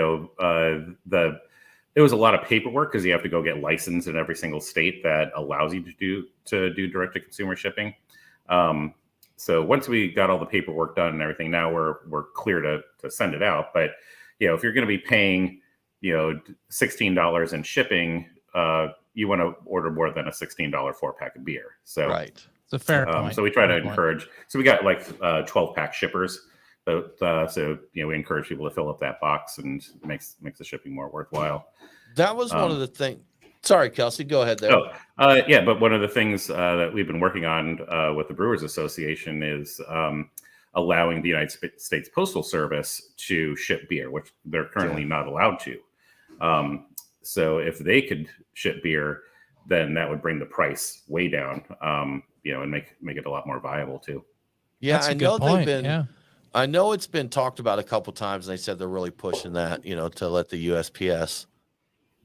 was a lot of paperwork because you have to go get licensed in every single state that allows you to do direct to consumer shipping. So once we got all the paperwork done and everything, now we're clear to send it out. But if you're going to be paying $16 in shipping, you want to order more than a $16 4-pack of beer. So Right. It's a fair point. so we try to encourage. So we got like 12-pack shippers. So we encourage people to fill up that box, and makes the shipping more worthwhile. That was one of the things. Sorry, Kelsey, go ahead there. Yeah, but one of the things that we've been working on with the Brewers Association is allowing the United States Postal Service to ship beer, which they're currently not allowed to. So if they could ship beer, then that would bring the price way down, and make it a lot more viable too. Yeah, That's a I good know point. they've been. Yeah. I know it's been talked about a couple times, and they said they're really pushing that, to let the USPS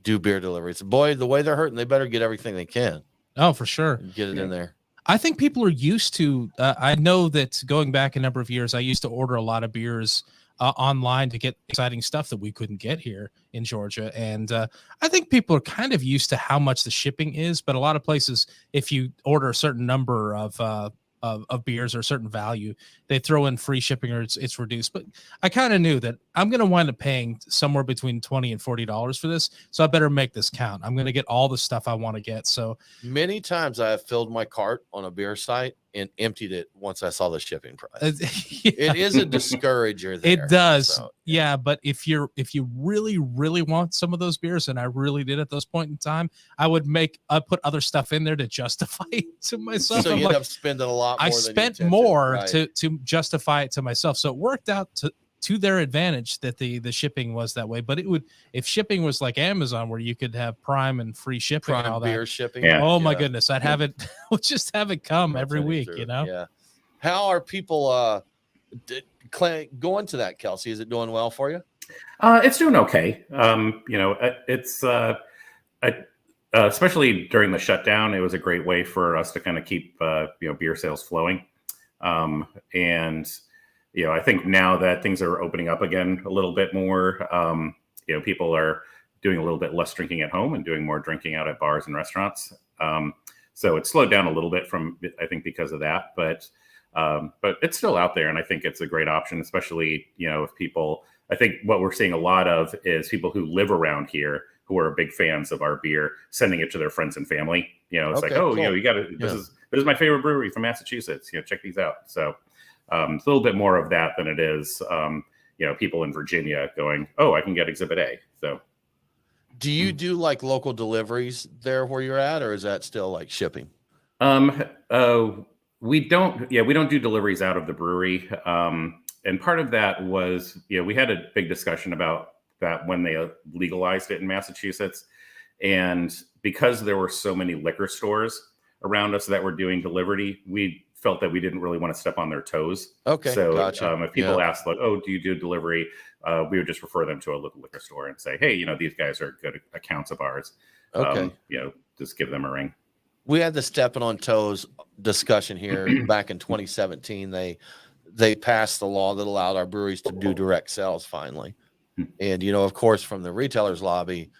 do beer deliveries. Boy, the way they're hurting, they better get everything they can. Oh, for sure. And get it in there. I think people are used to. I know that going back a number of years, I used to order a lot of beers online to get exciting stuff that we couldn't get here in Georgia. And I think people are kind of used to how much the shipping is. But a lot of places, if you order a certain number of beers or a certain value, they throw in free shipping or it's reduced. But I kind of knew that I'm going to wind up paying somewhere between $20 and $40 for this. So I better make this count. I'm going to get all the stuff I want to get. So many times I have filled my cart on a beer site and emptied it once I saw the shipping price. yeah, It is a discourager there. it does. So, yeah. But if you really, really want some of those beers, and I really did at those point in time, I put other stuff in there to justify it to myself. So you end up spending a lot more. I than you spent intended. more Right. to justify it to myself. So it worked out to their advantage that the shipping was that way. But if shipping was like Amazon, where you could have Prime and free shipping and all Prime beer that. shipping. Yeah. Oh my goodness, I'd have it. We'll just have it come every Send it week. through. You know. Yeah. How are people going to that, Kelsey? Is it doing well for you? It's doing okay. It's especially during the shutdown, it was a great way for us to kind of keep beer sales flowing. And I think now that things are opening up again a little bit more, people are doing a little bit less drinking at home and doing more drinking out at bars and restaurants. So it slowed down a little bit I think because of that, but it's still out there. And I think it's a great option, especially, if people, I think what we're seeing a lot of is people who live around here who are big fans of our beer, sending it to their friends and family. It's Okay, like, oh, cool. you got to, this is my favorite brewery from Massachusetts. Check these out. So it's a little bit more of that than it is, people in Virginia going, oh, I can get Exhibit A. So Do you do like local deliveries there where you're at, or is that still like shipping? We don't do deliveries out of the brewery. And part of that was, we had a big discussion about that when they legalized it in Massachusetts. And because there were so many liquor stores around us that were doing delivery, we felt that we didn't really want to step on their toes. Okay. So Gotcha. if people asked, like, oh, do you do delivery? We would just refer them to a local liquor store and say, hey, these guys are good accounts of ours. Okay. Just give them a ring. We had the stepping on toes discussion here back in 2017. They passed the law that allowed our breweries to do direct sales finally. And, of course, from the retailers lobby,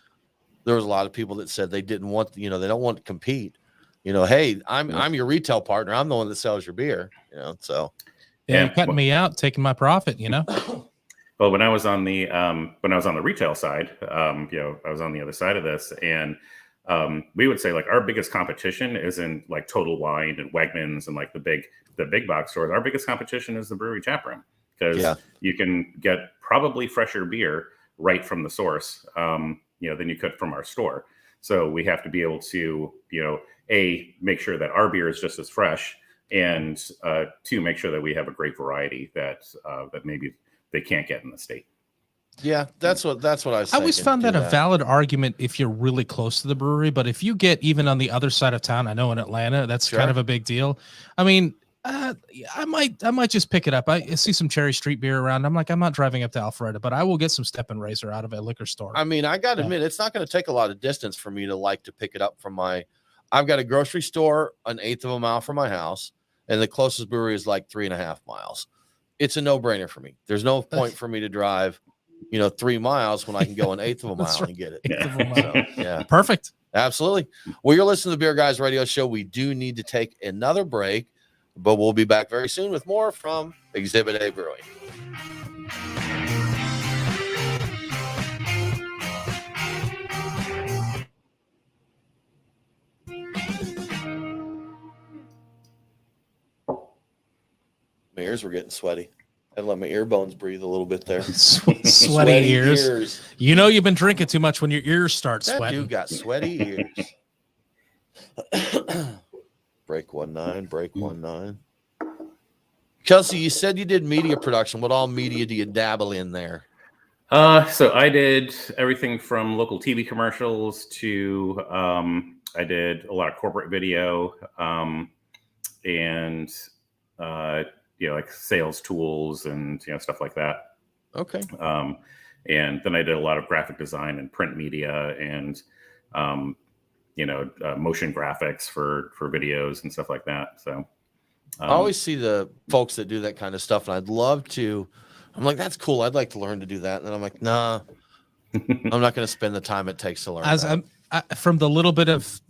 there was a lot of people that said they didn't want, they don't want to compete, hey, I'm your retail partner. I'm the one that sells your beer. So yeah, you're cutting me out, taking my profit. Well, when I was on the retail side, I was on the other side of this, and we would say like our biggest competition isn't like Total Wine and Wegmans and like the big box stores. Our biggest competition is the brewery tap room, because you can get probably fresher beer right from the source, than you could from our store. So we have to be able to, make sure that our beer is just as fresh, and two, make sure that we have a great variety that maybe they can't get in the state. Yeah, that's what I was. I always found that a valid argument if you're really close to the brewery, but if you get even on the other side of town, I know in Atlanta that's kind of a big deal. I mean, I might just pick it up. I see some Cherry Street beer around. I'm like, I'm not driving up to Alpharetta, but I will get some Step and Razor out of a liquor store. I mean, I got to admit, it's not going to take a lot of distance for me to pick it up from I've got a grocery store an eighth of a mile from my house, and the closest brewery is like 3.5 miles. It's a no-brainer for me. There's no point for me to drive, 3 miles when I can go an eighth of a mile and get it. So, Perfect. Absolutely. Well, you're listening to the Beer Guys Radio Show. We do need to take another break, but we'll be back very soon with more from Exhibit A Brewing. My ears were getting sweaty. I let my ear bones breathe a little bit there. Sweaty ears. You've been drinking too much when your ears start sweating. That dude got sweaty ears. Break 19. Kelsey, you said you did media production. What all media do you dabble in there? So I did everything from local TV commercials to I did a lot of corporate video, and like sales tools and stuff like that. Okay. And then I did a lot of graphic design and print media and motion graphics for videos and stuff like that. So I always see the folks that do that kind of stuff, and I'd love to. I'm like, that's cool. I'd like to learn to do that. And then I'm like, nah, I'm not going to spend the time it takes to learn. From the little bit of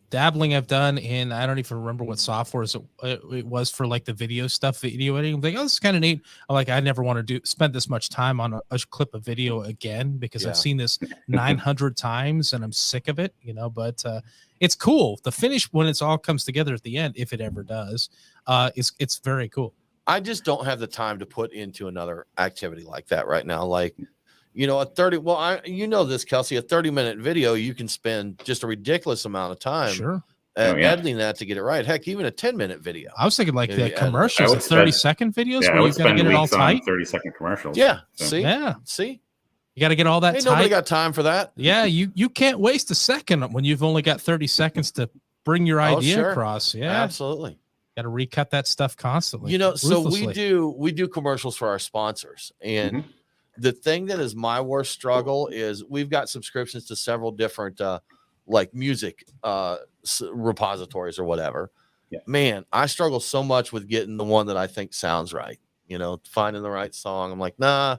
dabbling I've done in, I don't even remember what software it was for like the video stuff, video editing. I'm like, oh, this is kind of neat. I'm like, I never want to spend this much time on a clip of video again, because I've seen this 900 times and I'm sick of it, but it's cool. The finish, when it's all comes together at the end, if it ever does, it's very cool. I just don't have the time to put into another activity like that right now. Like, a 30, this, Kelsey, a 30-minute video, you can spend just a ridiculous amount of time editing that to get it right. Heck, even a 10-minute video. I was thinking like the commercials, 30-second videos where you got to get it all tight. 30-second commercials. Yeah. So. See? You got to get all that tight. Nobody got time for that. Yeah, you can't waste a second when you've only got 30 seconds to bring your idea across. Yeah, absolutely. Got to recut that stuff constantly. So we do commercials for our sponsors, and the thing that is my worst struggle is we've got subscriptions to several different like music repositories or whatever. Yeah. Man, I struggle so much with getting the one that I think sounds right. Finding the right song. I'm like, nah,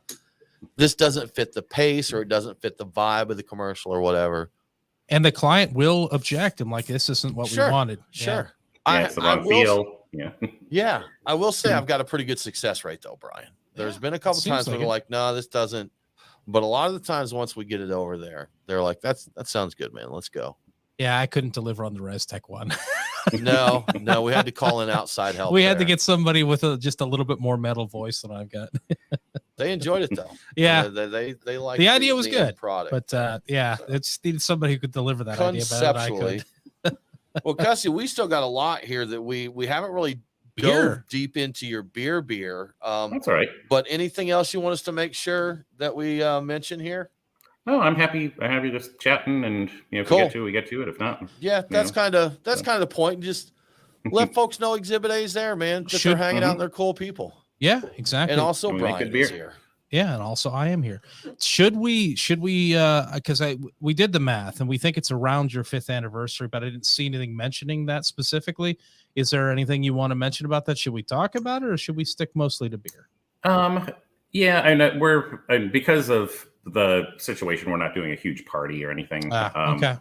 this doesn't fit the pace, or it doesn't fit the vibe of the commercial or whatever. And the client will object. I'm like, this isn't what we wanted. Sure. It's the wrong feel. Yeah. I will say I've got a pretty good success rate though, Brian. There's been a couple times where they're like, no, this doesn't. But a lot of the times once we get it over there, they're like, that sounds good, man. Let's go. Yeah, I couldn't deliver on the ResTech one. No, we had to call in outside help. We had to get somebody with just a little bit more metal voice than I've got. They enjoyed it though. Yeah, they liked the idea was good. Product, but it's needed somebody who could deliver that idea better than I could. Well, Kelsey, we still got a lot here that we haven't really dove deep into your beer. That's all right. But anything else you want us to make sure that we mention here? No, I'm happy just chatting, and if we get to it, we get to it. If not, that's kind of the point. Just let folks know Exhibit A is there, man. That they're hanging out and they're cool people. Yeah, exactly. And also Brian is here. Yeah, and also I am here. Should we because we did the math and we think it's around your 5th anniversary, but I didn't see anything mentioning that specifically. Is there anything you want to mention about that? Should we talk about it, or should we stick mostly to beer? Yeah, and because of the situation, we're not doing a huge party or anything. Okay.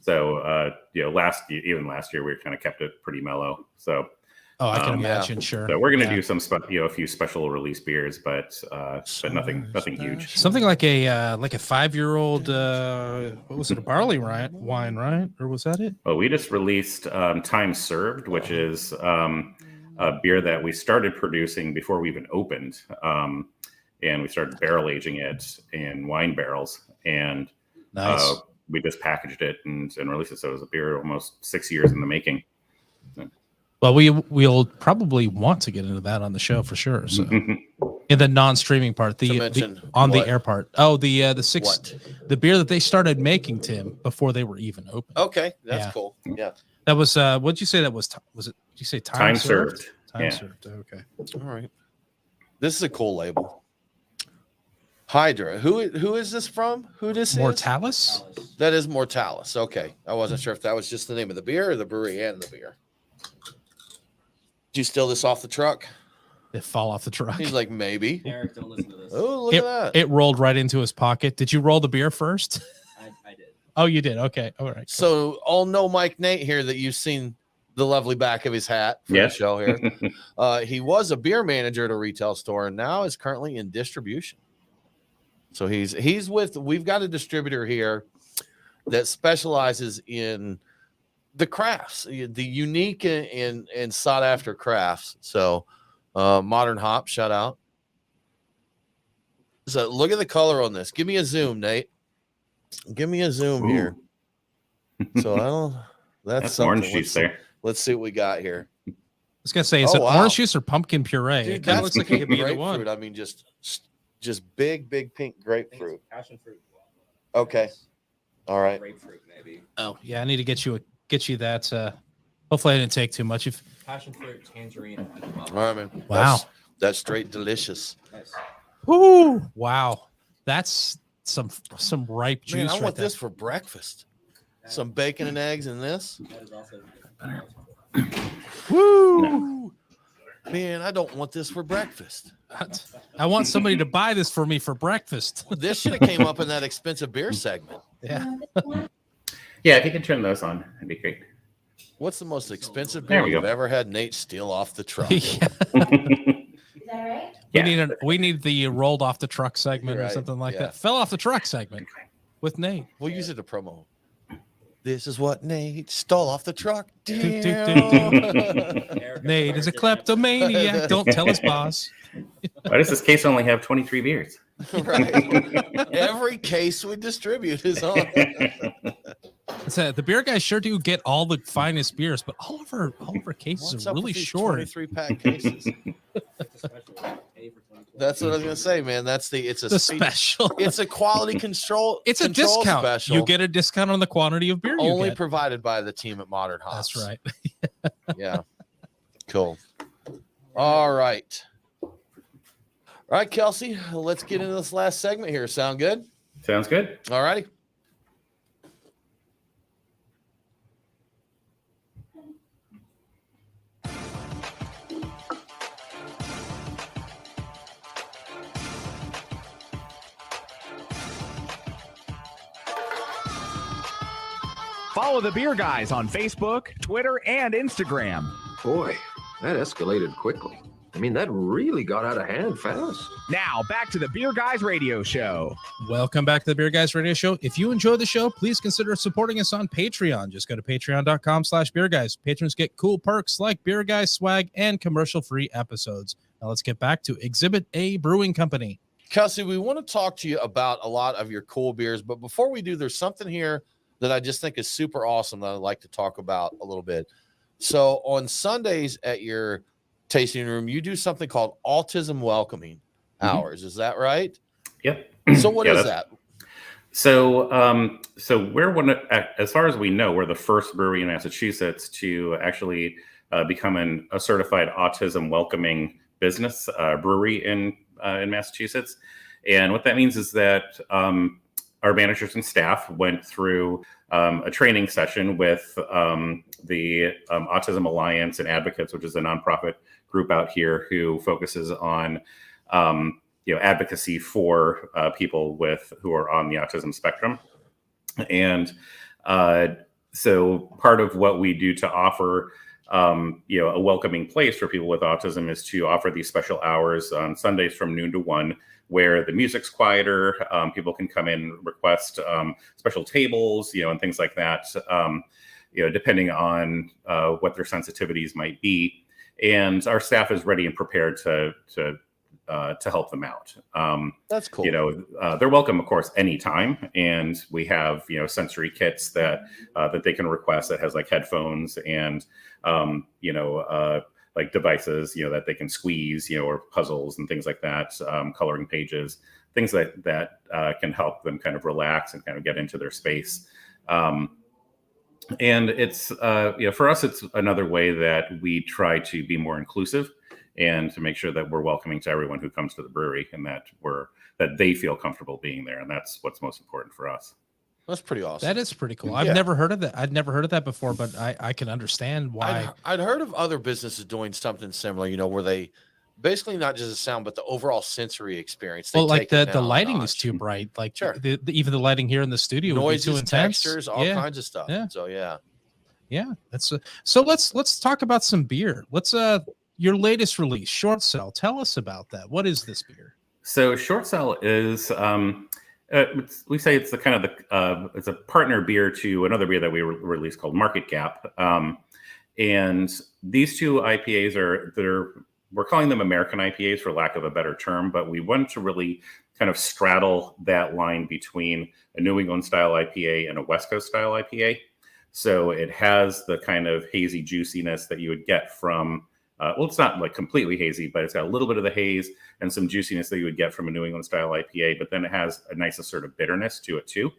So last year we kind of kept it pretty mellow. So I can imagine. Sure. So we're going to do some a few special release beers, but nothing huge. Something like a 5-year-old. What was it? A barley wine, right? Or was that it? Well, we just released Time Served, which is a beer that we started producing before we even opened, and we started barrel aging it in wine barrels, and nice. We just packaged it and released it. So it was a beer almost 6 years in the making. Well, we'll probably want to get into that on the show for sure. So in the non-streaming part, the air part. Oh, the beer that they started making, Tim, before they were even open. Okay, that's cool. Yeah, that was. What'd you say that was? Was it? Did you say time served? Time served. Okay. All right. This is a cool label. Hydra. Who is this from? Who this Mortalis? is? That is Mortalis. Okay, I wasn't sure if that was just the name of the beer or the brewery and the beer. Did you steal this off the truck? It fall off the truck. He's like, maybe. Eric, don't listen to this. Oh, look at that. It rolled right into his pocket. Did you roll the beer first? I did. Oh, you did. Okay. All right. So, no Mike Nate here that you've seen the lovely back of his hat for the show here. He was a beer manager at a retail store and now is currently in distribution. So we've got a distributor here that specializes in the crafts, the unique and sought after crafts. So Modern Hop, shout out. So look at the color on this. Give me a zoom, Nate. Give me a zoom here. So that's orange juice there. Let's see what we got here. I was gonna say, is it orange juice or pumpkin puree? Dude, it kind of looks like it could be either one. I mean, just big pink grapefruit. Passion fruit. Okay. All right. Grapefruit, maybe. Oh yeah, I need to get you that. Hopefully, I didn't take too much. Passion fruit, tangerine. All right, man. Wow, that's straight delicious. Nice. Ooh, wow, that's some ripe juice. Man, I want there. this for breakfast. Some bacon and eggs in this. That is also Woo! Man, I don't want this for breakfast. I want somebody to buy this for me for breakfast. This should have came up in that expensive beer segment. Yeah. Yeah, if you can turn those on, that'd be great. What's the most expensive beer you've ever had Nate steal off the truck? Is that right? We need the rolled off the truck segment Right, or something like yeah. that. Fell off the truck segment with Nate. We'll use it to promo. This is what Nate stole off the truck. Nate Damn. is a kleptomaniac. Don't tell his boss. Why does this case only have 23 beers? Right. Every case we distribute is on. The beer guys sure do get all the finest beers, but all of our cases What's are up really with these short. 23-pack cases. That's what I was gonna say, man. It's a special. It's a quality control. It's a discount. Special. You get a discount on the quantity of beer. Only you get. provided by the team at Modern Hops. That's right. Yeah. Cool. All right. All right, Kelsey. Let's get into this last segment here. Sound good? Sounds good. All righty. Follow the Beer Guys on Facebook, Twitter, and Instagram. Boy, that escalated quickly. I mean, that really got out of hand fast. Now, back to the Beer Guys Radio Show. Welcome back to the Beer Guys Radio Show. If you enjoy the show, please consider supporting us on Patreon. Just go to patreon.com/beerguys. Patrons get cool perks like Beer Guys swag and commercial-free episodes. Now let's get back to Exhibit A Brewing Company. Kelsey, we want to talk to you about a lot of your cool beers, but before we do, there's something here that I just think is super awesome that I'd like to talk about a little bit. So on Sundays at your tasting room, you do something called Autism Welcoming hours. Is that right? Yep. So what is that? So we're as far as we know, we're the first brewery in Massachusetts to actually become a certified Autism Welcoming business brewery in Massachusetts. And what that means is that our managers and staff went through a training session with the Autism Alliance and Advocates, which is a nonprofit group out here who focuses on advocacy for people who are on the autism spectrum. And So part of what we do to offer, a welcoming place for people with autism is to offer these special hours on Sundays from noon to 1, where the music's quieter. People can come in, request special tables, and things like that, depending on what their sensitivities might be. And our staff is ready and prepared to help them out. That's cool. They're welcome, of course, anytime. And we have, sensory kits that they can request that has like headphones and, like devices, that they can squeeze, or puzzles and things like that, coloring pages, things that can help them kind of relax and kind of get into their space. And it's, for us, it's another way that we try to be more inclusive and to make sure that we're welcoming to everyone who comes to the brewery, and that they feel comfortable being there. And that's what's most important for us. That's pretty awesome. That is pretty cool. I've never heard of that. I'd never heard of that before, but I can understand why. I'd heard of other businesses doing something similar, where they basically not just the sound, but the overall sensory experience. Well, like the lighting is too bright. Like even the lighting here in the studio noises, would be too intense. Textures, all kinds of stuff. Yeah. So That's so let's talk about some beer. Let's your latest release, Short Sell. Tell us about that. What is this beer? So Short Sell is we say it's the kind of it's a partner beer to another beer that we released called Market Gap. And these two IPAs we're calling them American IPAs for lack of a better term, but we wanted to really kind of straddle that line between a New England style IPA and a West Coast style IPA. So it has the kind of hazy juiciness that you would get from, it's not like completely hazy, but it's got a little bit of the haze and some juiciness that you would get from a New England style IPA, but then it has a nice assertive bitterness to it too.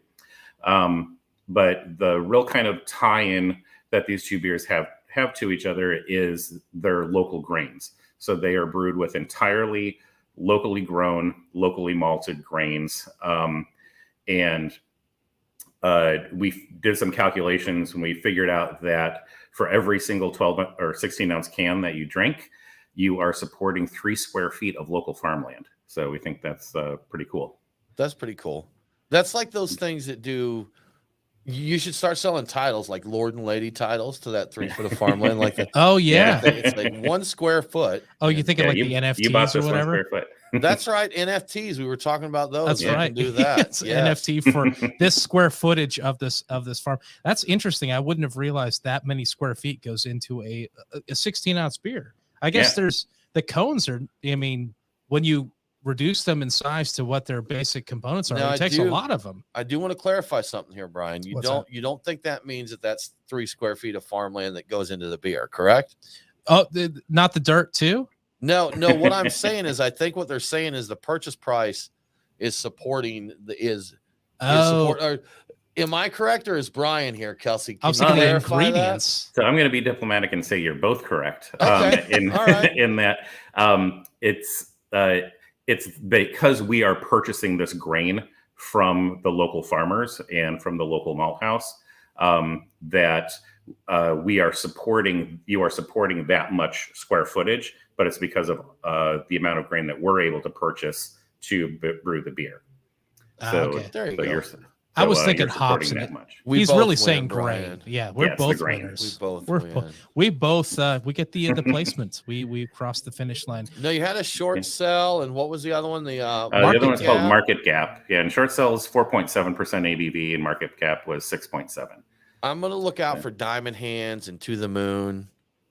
But the real kind of tie-in that these two beers have to each other is their local grains. So they are brewed with entirely locally grown, locally malted grains. And we did some calculations and we figured out that for every single 12 or 16 ounce can that you drink, you are supporting 3 square feet of local farmland. So we think that's pretty cool. That's pretty cool. That's like those things that do. You should start selling titles like Lord and Lady titles to that 3 foot of farmland, like that. Oh yeah, it's like 1 square foot. Oh, you thinking like the NFTs or whatever? That's right, NFTs. We were talking about those. That's right. Do that. It's NFT for this square footage of this farm. That's interesting. I wouldn't have realized that many square feet goes into a 16 ounce beer. I guess there's the cones are. I mean, when you reduce them in size to what their basic components are, it takes a lot of them. I do want to clarify something here, Brian. You don't think that means that that's 3 square feet of farmland that goes into the beer, correct? Oh, not the dirt too? No. What I'm saying is, I think what they're saying is the purchase price is supporting am I correct, or is Brian here, Kelsey? Can I was thinking the ingredients. So I'm going to be diplomatic and say you're both correct. Okay. In that it's because we are purchasing this grain from the local farmers and from the local malt house that you are supporting that much square footage, but it's because of the amount of grain that we're able to purchase to brew the beer. So there you go. I was thinking hops. He's really saying grain. Yeah, we're both winners. We both get the placements. We crossed the finish line. No, you had a Short Sell, and what was the other one? The other one's called Market Gap. Yeah, and Short Sell is 4.7% ABV, and Market Gap was 6.7. I'm gonna look out for Diamond Hands and To the Moon.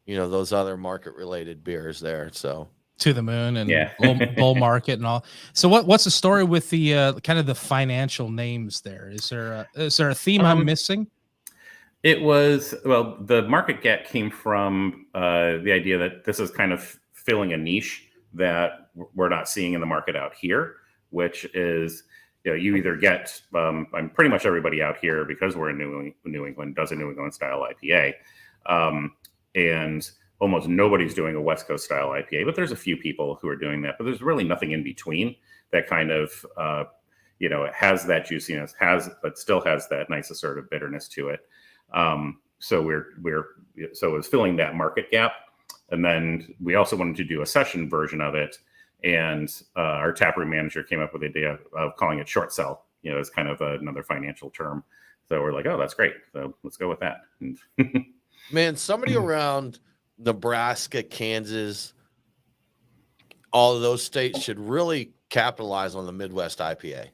Those other market related beers there. So. To the Moon and Bull Market and all. So what's the story with the kind of the financial names there? Is there a theme I'm missing? It was, the Market Gap came from the idea that this is kind of filling a niche that we're not seeing in the market out here, which is, you either get, pretty much everybody out here, because we're in New England, does a New England style IPA. And almost nobody's doing a West Coast style IPA, but there's a few people who are doing that. But there's really nothing in between that kind of, it has that juiciness, but still has that nice assertive bitterness to it. So it was filling that market gap, and then we also wanted to do a session version of it. And our taproom manager came up with the idea of calling it Short Sell. As kind of another financial term So we're like, oh, that's great. So let's go with that. Man, somebody around Nebraska, Kansas, all of those states should really capitalize on the Midwest IPA.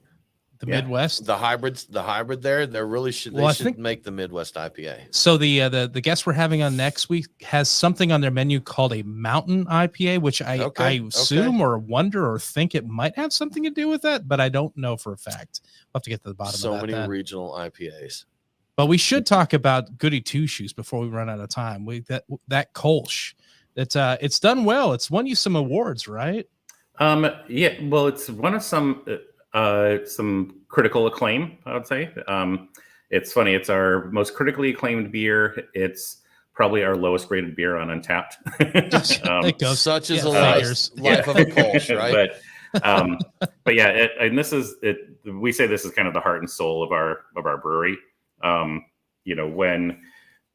The Midwest, the hybrid there, they really should. They should make the Midwest IPA. So the guest we're having on next week has something on their menu called a Mountain IPA, which I assume or wonder or think it might have something to do with that, but I don't know for a fact. We'll have to get to the bottom of that. So many regional IPAs. But we should talk about Goody Two Shoes before we run out of time. That Kölsch, it's done well. It's won you some awards, right? Yeah. Well, it's won us some critical acclaim, I would say. It's funny. It's our most critically acclaimed beer. It's probably our lowest rated beer on Untapped. It goes such as a life of a Kölsch, right? But yeah, and this is it. We say this is kind of the heart and soul of our brewery. When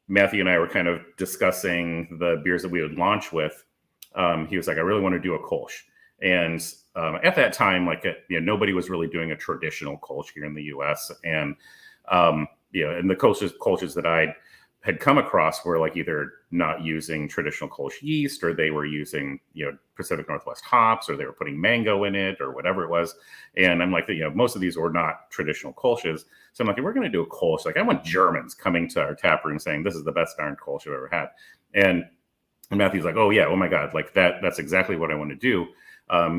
Matthew and I were kind of discussing the beers that we would launch with, he was like, I really want to do a Kölsch. And at that time, nobody was really doing a traditional Kölsch here in the U.S. And, and the Kölsches that I had come across were like either not using traditional Kölsch yeast, or they were using, Pacific Northwest hops, or they were putting mango in it, or whatever it was. And I'm like, most of these were not traditional Kölsches. So I'm like, if we're going to do a Kölsch, like I want Germans coming to our tap room saying, this is the best darn Kölsch I've ever had. And Matthew's like, oh yeah, oh my God, like that's exactly what I want to do.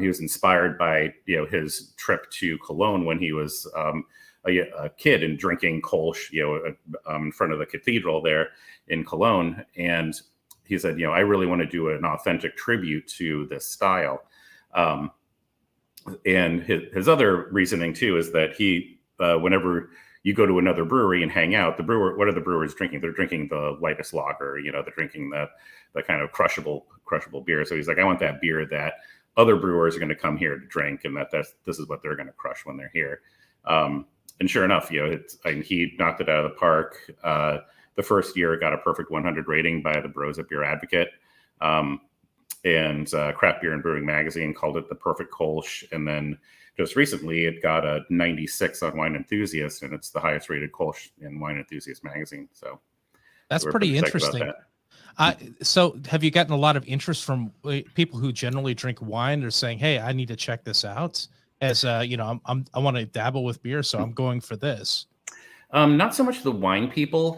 He was inspired by, his trip to Cologne when he was a kid and drinking Kölsch, in front of the cathedral there in Cologne. And he said, I really want to do an authentic tribute to this style. And his other reasoning too is that he, whenever you go to another brewery and hang out, what are the brewers drinking? They're drinking the lightest lager, they're drinking the kind of crushable beer. So he's like, I want that beer that other brewers are going to come here to drink, and this is what they're going to crush when they're here. And sure enough, he knocked it out of the park. The first year it got a perfect 100 rating by the Bros at Beer Advocate. And Craft Beer and Brewing Magazine called it the perfect Kölsch. And then just recently it got a 96 on Wine Enthusiast, and it's the highest rated Kölsch in Wine Enthusiast magazine. So that's pretty interesting. So have you gotten a lot of interest from people who generally drink wine? They're saying, hey, I need to check this out. As I want to dabble with beer, so I'm going for this. Not so much the wine people.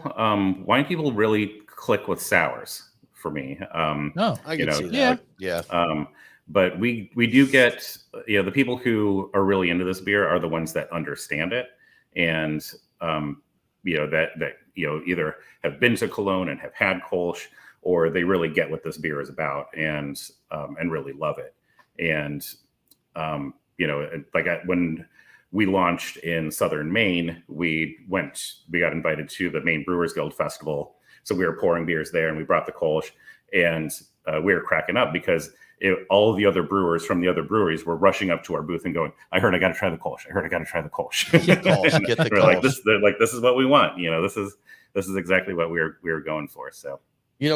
Wine people really click with sours for me. I can see that. Yeah. But we do get, the people who are really into this beer are the ones that understand it, and that either have been to Cologne and have had Kölsch, or they really get what this beer is about and really love it. And when we launched in Southern Maine, we got invited to the Maine Brewers Guild Festival. So we were pouring beers there, and we brought the Kölsch, and we were cracking up because all the other brewers from the other breweries were rushing up to our booth and going, I heard I got to try the Kölsch. I heard I got to try the Kölsch. Get the Kölsch. This is what we want. This is exactly what we were going for. So.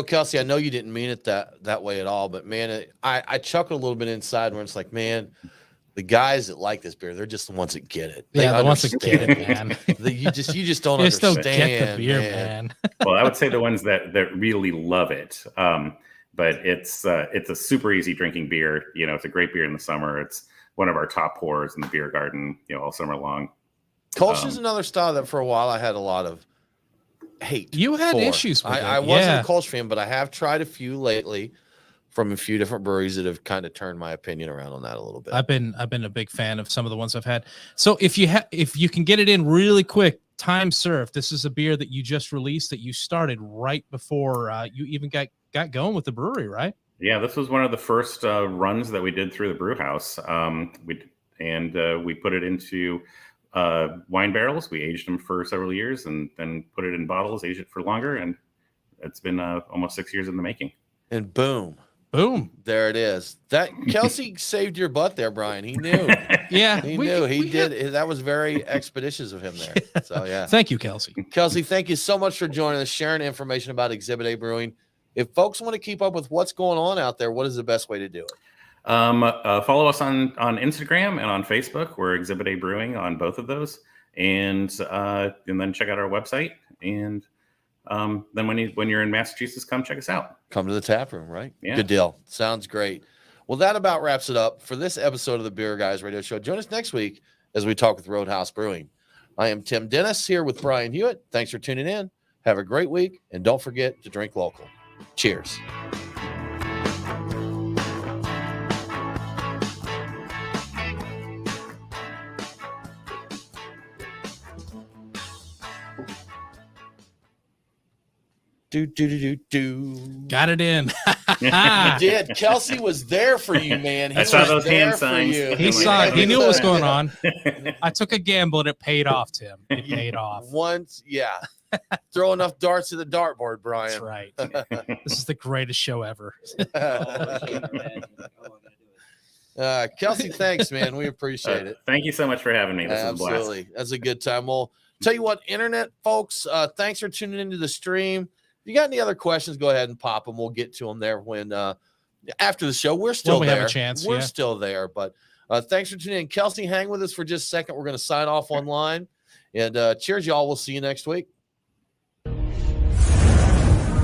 Kelsey, I know you didn't mean it that way at all, but man, I chuckled a little bit inside where it's like, man, the guys that like this beer, they're just the ones that get it. They the ones that get it, man. You just don't understand. Get the beer, man. Well, I would say the ones that really love it. But it's a super easy drinking beer. It's a great beer in the summer. It's one of our top pours in the beer garden, all summer long. Kölsch is another style that for a while I had a lot of hate. You had issues with it. I wasn't a Kölsch fan, but I have tried a few lately from a few different breweries that have kind of turned my opinion around on that a little bit. I've been a big fan of some of the ones I've had. So if you can get it in really quick, time served. This is a beer that you just released that you started right before you even got going with the brewery, right? Yeah, this was one of the first runs that we did through the brew house. We put it into wine barrels. We aged them for several years and then put it in bottles, aged it for longer, and it's been almost 6 years in the making. And boom, there it is. That Kelsey saved your butt there, Brian. He knew. Yeah, he knew. He did. That was very expeditious of him there. So yeah, thank you, Kelsey. Kelsey, thank you so much for joining us, sharing information about Exhibit A Brewing. If folks want to keep up with what's going on out there, what is the best way to do it? Follow us on Instagram and on Facebook. We're Exhibit A Brewing on both of those. and then check out our website. And then when you're in Massachusetts, come check us out. Come to the tap room, right? Yeah. Good deal. Sounds great. Well, that about wraps it up for this episode of the Beer Guys Radio Show. Join us next week as we talk with Roadhouse Brewing. I am Tim Dennis here with Brian Hewitt. Thanks for tuning in. Have a great week, and don't forget to drink local. Cheers. Got it in. You did. Kelsey was there for you, man. I saw those hand signs. He saw it. He knew what was going on. I took a gamble and it paid off, Tim. It paid off. Once, yeah. Throw enough darts to the dartboard, Brian. That's right. This is the greatest show ever. Kelsey, thanks, man. We appreciate it. Thank you so much for having me. This is a blast. Absolutely. That's a good time. Well, tell you what, internet folks, thanks for tuning into the stream. If you got any other questions, go ahead and pop them. We'll get to them there when after the show. We're still we there. have a chance. We're still there. But thanks for tuning in. Kelsey, hang with us for just a second. We're going to sign off online. And cheers, y'all. We'll see you next week.